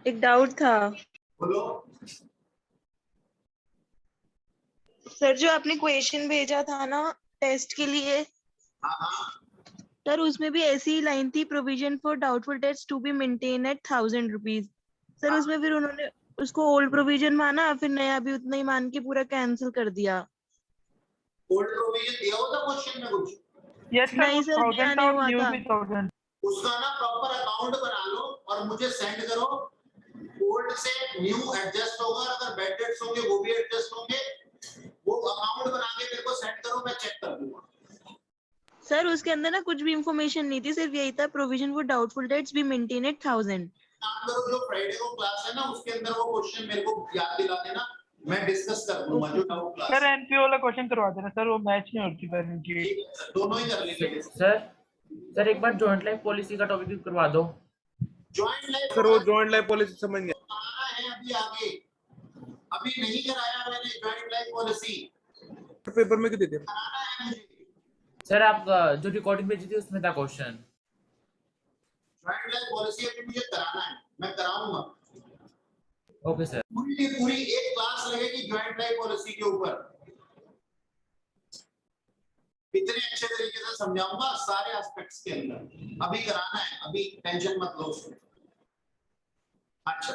एक डाउट था बोलो। सर, जो आपने क्वेश्चन भेजा था ना टेस्ट के लिए, हाँ हाँ सर उसमें भी ऐसी ही लाइन थी, provision for doubtful debts to be maintain at 1,000 rupees. Sir उसमें फिर उन्होंने उसको ओल्ड प्रोविजन माना, फिर नया भी उतना ही मान के पूरा कैंसिल कर दिया। ओल्ड प्रोविजन दिया होता क्वेश्चन में कुछ? यस नहीं सर, सर, 1000 दिया था नहीं और हुआ न्यू था। भी 1000। उसका ना प्रॉपर अकाउंट बना लो और मुझे सेंड करो। ओल्ड से न्यू एडजस्ट होगा, अगर बैड डेट्स होंगे वो भी एडजस्ट होंगे, वो अकाउंट बना के मेरे को सेंड करो, मैं चेक कर दूंगा। सर उसके अंदर ना कुछ भी इंफॉर्मेशन नहीं थी, सिर्फ यही था provision for doubtful dates B maintain at 1,000। काम करो, जो फ्राइडे को क्लास है ना उसके अंदर वो क्वेश्चन मेरे को याद दिला देना, मैं डिस्कस कर दूंगा जो डाउट क्लास। सर एनपीओ वाला क्वेश्चन करवा देना सर, वो मैच नहीं होती बैलेंस शीट। दोनों ही कर लेंगे। सर एक बार जॉइंट लाइफ पॉलिसी का टॉपिक भी करवा दो। जॉइंट लाइफ सर वो जॉइंट लाइफ पॉलिसी समझ गया। कराना है अभी आगे, अभी नहीं कराया मैंने जॉइंट लाइफ पॉलिसी, पेपर में क्यों देते हैं? कराना है मुझे। सर आप जो रिकॉर्डिंग भेजी थी उसमें था क्वेश्चन। जॉइंट लाइफ पॉलिसी अभी मुझे कराना है, मैं कराऊंगा। Okay sir. पूरी एक क्लास लगेगी जॉइंट लाइफ पॉलिसी के ऊपर, इतने अच्छे तरीके से समझाऊंगा सारे एस्पेक्ट्स के अंदर। अभी कराना है, अभी टेंशन मत लो उसमें। अच्छा